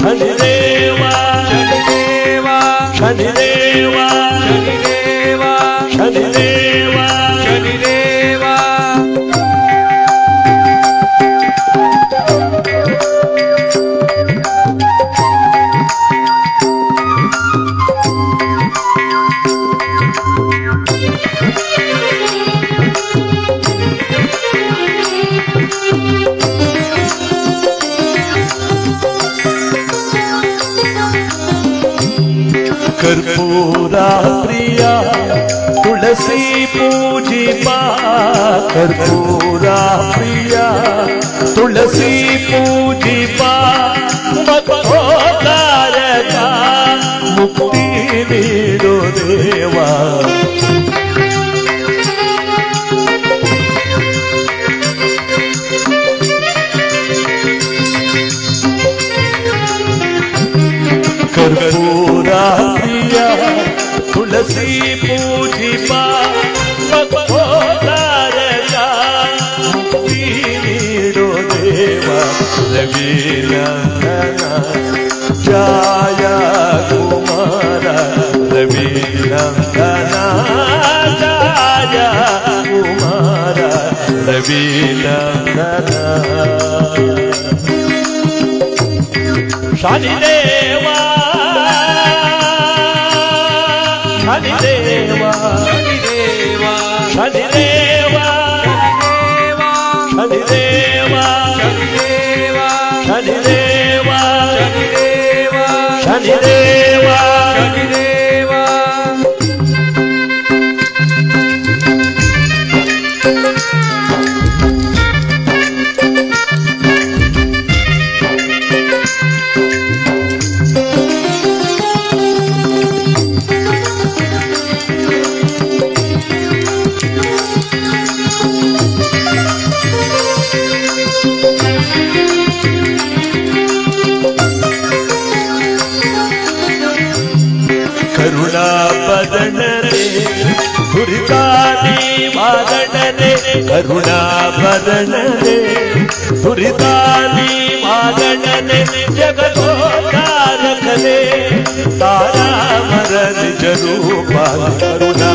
ಶನಿದೇವ ಶನಿದೇವ ಶನಿದೇವ ಶನಿದೇವ ಶನಿದೇವ ಶನಿದೇವ कर्पूर प्रिया तुलसी पूजिपा कर्पूर प्रिया तुलसी पूजिपा भक्तोद्धारका मुक्ति नीडो देवा कर्पूर प्रिया तुलसी पूजिपा भक्तोद्धारका मुक्ति नीडो देवा रवि नंदन ಛಾಯಾ ಕುಮಾರ ರವಿ ನಂದನ ಛಾಯಾ ಕುಮಾರ ರವಿ ನಂದನ ಶನಿದೇವ ಶನಿದೇವ ಶನಿದೇವ ಶನಿದೇವ ಶನಿದೇವ ಶನಿದೇವ ಶನಿದೇವ ಶನಿದೇವ ಶನಿದೇವ ಕರುಣಾ ಬದನನೆ ದುರಿತಾನಿ ವಾದನನೆ ಕರುಣಾ ಬದನನೆ ದುರಿತಾನಿ ವಾದನನೆ ಜಗದೋದ್ಧಾರಕನೆ ತಾರಾಮರ ನಿಜ ರೂಪ ಕರುಣಾ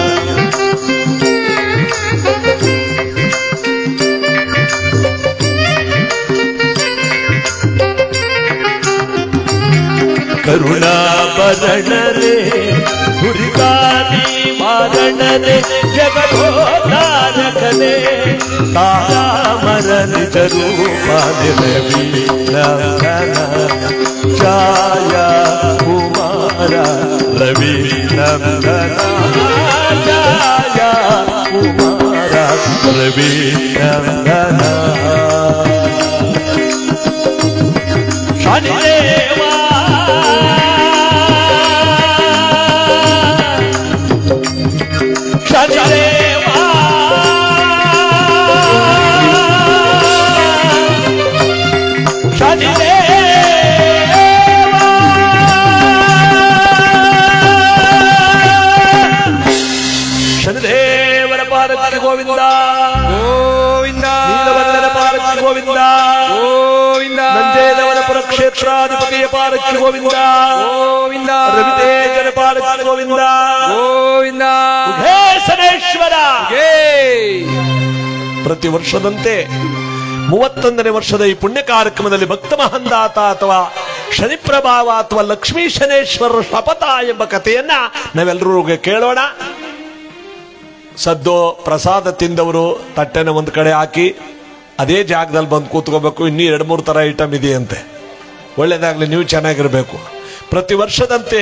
ಕರುಣಾ ಬದನನೆ ದುರಿತಾನಿ ವಾದನನೆ ಜಗದೋದ್ಧಾರಕನೆ ತಾರಾಮರ ನಿಜ ರೂಪ ರವಿ ನಂದನ ಛಾಯಾ ಕುಮಾರ ರವಿ ನಂದನ ಛಾಯಾ ಕುಮಾರ ರವಿ ನಂದನ ಶನಿದೇವ ಶನಿದೇವ ಶನಿದೇವರ ಪಾದಕ್ಕೆ ಗೋವಿಂದ ಗೋವಿಂದ ನೀಲವರ್ಣನ ಪಾದಕ್ಕೆ ಗೋವಿಂದ ಗೋವಿಂದ ನಂಜೇದವನ ಪುರಕ್ಷೇತ್ರಾಧಿಪತಿಯ ಪಾದಕ್ಕೆ ಗೋವಿಂದ ಗೋವಿಂದ ರವಿತೇಜನ ಪಾದಕ್ಕೆ ಗೋವಿಂದ ಗೋವಿಂದ ಶನೇಶ್ವರ. ಪ್ರತಿ ವರ್ಷದಂತೆ 31ನೇ ವರ್ಷದ ಈ ಪುಣ್ಯ ಕಾರ್ಯಕ್ರಮದಲ್ಲಿ ಭಕ್ತ ಮಹಂದಾತ ಅಥವಾ ಶನಿ ಪ್ರಭಾವ ಅಥವಾ ಲಕ್ಷ್ಮೀ ಶನೇಶ್ವರ ಶಪಥ ಎಂಬ ಕಥೆಯನ್ನ ನಾವೆಲ್ಲರೂ ಕೇಳೋಣ. ಸದ್ದು ಪ್ರಸಾದ ತಿಂದವರು ತಟ್ಟೆನ ಒಂದು ಕಡೆ ಹಾಕಿ ಅದೇ ಜಾಗದಲ್ಲಿ ಬಂದು ಕೂತ್ಕೋಬೇಕು. ಇನ್ನೂ 2-3 ತರ ಐಟಮ್ ಇದೆಯಂತೆ. ಒಳ್ಳೇದಾಗ್ಲಿ, ನೀವು ಚೆನ್ನಾಗಿರ್ಬೇಕು. ಪ್ರತಿ ವರ್ಷದಂತೆ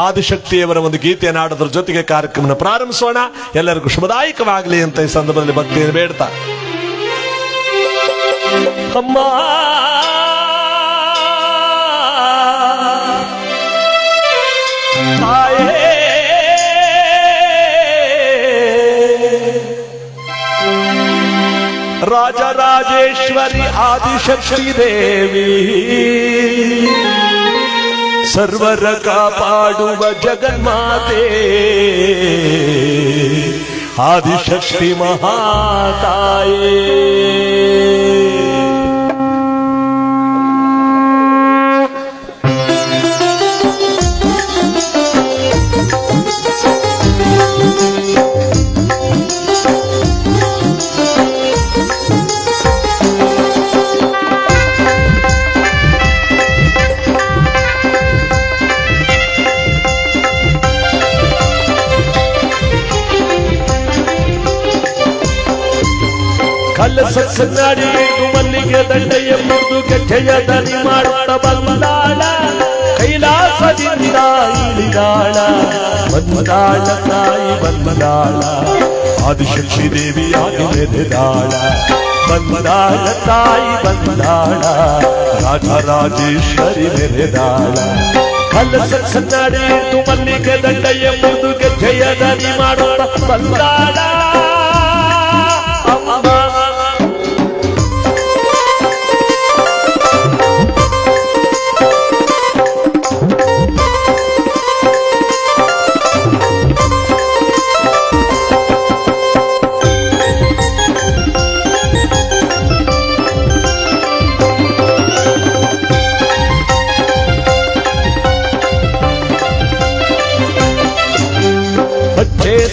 ಆದಿಶಕ್ತಿಯವರ ಒಂದು ಗೀತೆಯನ್ನು ಆಡೋದ್ರ ಜೊತೆಗೆ ಕಾರ್ಯಕ್ರಮ ಪ್ರಾರಂಭಿಸೋಣ. ಎಲ್ಲರಿಗೂ ಶುಭದಾಯಕವಾಗಲಿ ಅಂತ ಈ ಸಂದರ್ಭದಲ್ಲಿ ಭಕ್ತಿಯನ್ನು ಬೇಡ್ತಾ ಅಮ್ಮ ರಾಜರಾಜೇಶ್ವರಿ ಆದಿಶಕ್ತಿ ದೇವಿ ಸರ್ವರ ಕಾಪಾಡುವ ಜಗನ್ಮಾತೆ ಆದಿಶಕ್ತಿ ಮಹಾತಾಯೇ ಕಲಸನಾಡಿ ಮಲ್ಲಿಗೆ ದಂಡೆಯ ಮುರಿದು ಗೆಜ್ಜೆಯ ದನಿ ಮಾಡುತ್ತ ಬಂದಾಳ ಕೈಲಾಸದಿಂದ ಇಳಿದಾಳ ಬಂದಾಳ ತಾಯಿ ಬಂದಾಳ ಆದಿಶಕ್ತಿ ದೇವಿಯಾಗಿ ಮೆರೆದಾಳ ಬಂದಾಳ ತಾಯಿ ಬಂದಾಳ ರಾಜರಾಜೇಶ್ವರಿ ಮೆರೆದಾಳ ಕಲಸನಾಡಿ ಮಲ್ಲಿಗೆ ದಂಡೆಯ ಮುರಿದು ಗೆಜ್ಜೆಯ ದನಿ ಮಾಡುತ್ತ ಬಂದಾಳ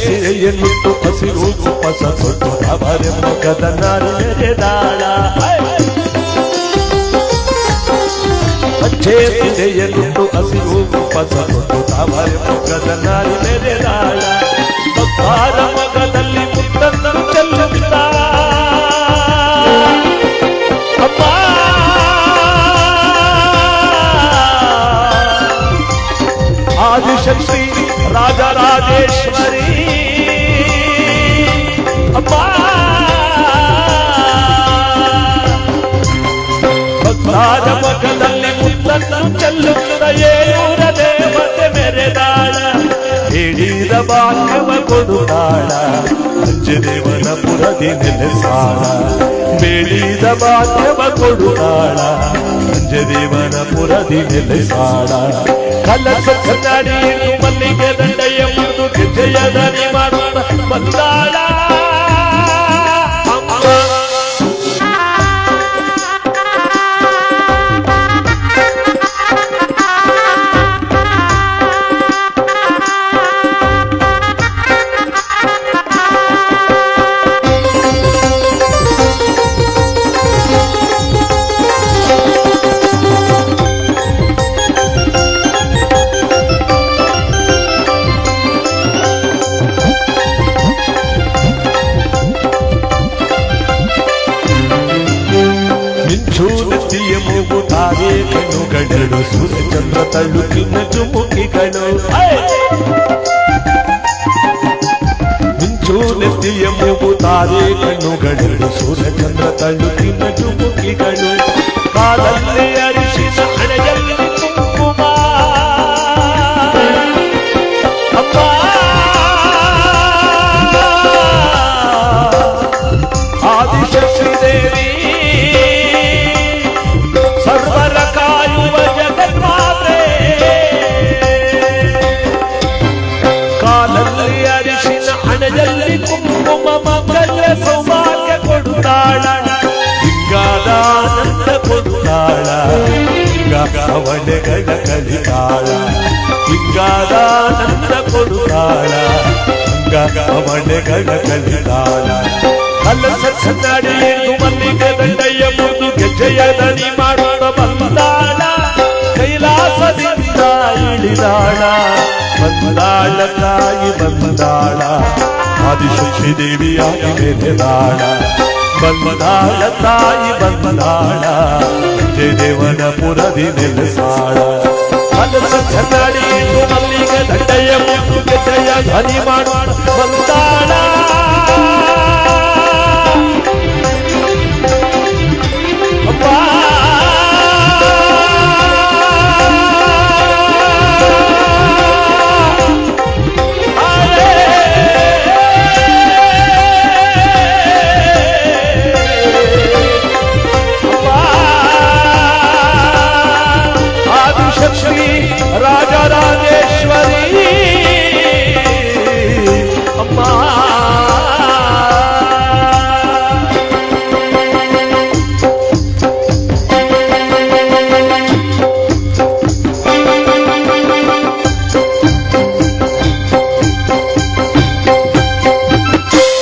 ಸಿರೆಯನ್ನಿಟ್ಟು ಹಸಿರು ಕುಪ್ಪಸ ತೊಟ್ಟು ಅವರ ಮೊಗದ ನಾಳೆದಾಳ ಅಚ್ಚೆ ಸಿರೆಯನ್ನಿಟ್ಟು ಹಸಿರು ಕುಪ್ಪಸ ತೊಟ್ಟು ಅವರ ಮೊಗದ ನಾಳೆದಾಳ ಭಕ್ತರ ಮೊಗದಲ್ಲಿ ಮುತ್ತನ್ನು ಚೆಲ್ಲುತ್ತ ಅಪ್ಪ ಆದಿಶಕ್ತಿ ರಾಜರಾಜೇಶ್ವರಿ ಅಮ್ಮ ಭಕ್ತಾದ ಮುಖದಲ್ಲಿ ಮುತ್ತನ್ನು ಚೆಲ್ಲುತ್ತ ಏಳೂರ ದೇವತೆ ಮೆರೆದಾಳ ಹೇಳಿದ ಭಾಗ್ಯವ ಕೊಡುತ್ತಾಳ ಅಂಜದೇವನ ಪುರದಿ ನೆಲೆಸಾಳ ಬೇಡಿದ ಭಾಗ್ಯವ ಕೊಡುತ್ತಾಳ ಅಂಜದೇವನ ಪುರದಿ ನೆಲೆಸಾಳ ಕಲಸನಾಡಿ ಮಲ್ಲಿಗೆ ದಂಡೆಯ ಮುರಿದು ಗೆಜ್ಜೆಯ ದನಿ ಮಾಡುತ್ತ ಬಂದಾಳ ಮೂಗುತ್ತಾರೆ ಕಣ್ಣುಗಳೆರಡು ಸೂರ್ಯಚಂದ್ರ ತಳುಕಿನ ಚುಮುಕಿಗಳು ಮಿಂಚು ನೆತ್ತಿಯ ಮೂಗುತ್ತಾರೆ ಕಣ್ಣುಗಳೆರಡು ಸೂರ್ಯಚಂದ್ರ ತಳುಕಿನ ಚುಮುಕಿಗಳು ಕಾಲಲ್ಲಿ ಅರಿಶಿನ ಹಣೆಯಲ್ಲಿ ಕುಂಕುಮ ಅಪ್ಪ ಆದಿಶಕ್ತಿ ದೇವಿ ಸರ್ವರ ಕಾಯುವ ಜಗನ್ಮಾತೆ ಕಾಲಲ್ಲಿ ಅರಿಶಿನ ಹಣೆಯಲ್ಲಿ ಕುಂಕುಮ ಮಂಗಲ್ಯ ಸೌಭಾಗ್ಯ ಕೊಡುತ್ತಾಳ ಹಿಂಗಾದ ಆನಂದ ಕೊಡುತ್ತಾಳ ಹಿಂಗಾವಣೆಗಳ ಕಲಿತಾಳ ಹಿಂಗಾದ ಆನಂದ ಕೊಡುತ್ತಾಳ ಹಿಂಗಾವಣೆಗಳ ಕಲಿತಾಳ ಕಲಸನಾಡಿ ಮಲ್ಲಿಗೆ ದಂಡೆಯ ಮುರಿದು ಗೆಜ್ಜೆಯ ದನಿ ಮಾಡುತ್ತ ಬಂದಾಳ ಕೈಲಾಸದಿಂದ ಇಳಿದಾಳ ಬಂದಾಳ ತಾಯಿ ಬಂದಾಳ ಆದಿಶಕ್ತಿ ದೇವಿಯಾಗಿ ಮೆರೆದಾಳ ಬಂದಾಳ ತಾಯಿ ಬಂದಾಳ ದೇವನ ಪುರದಿ ನೆಲೆಸಾಳ ಕಲಸನಾಡಿ ಮಲ್ಲಿಗೆ ದಂಡೆಯ ಮುರಿದು ಗೆಜ್ಜೆಯ ದನಿ ಮಾಡುತ್ತ ಬಂದಾಳ ಮಾ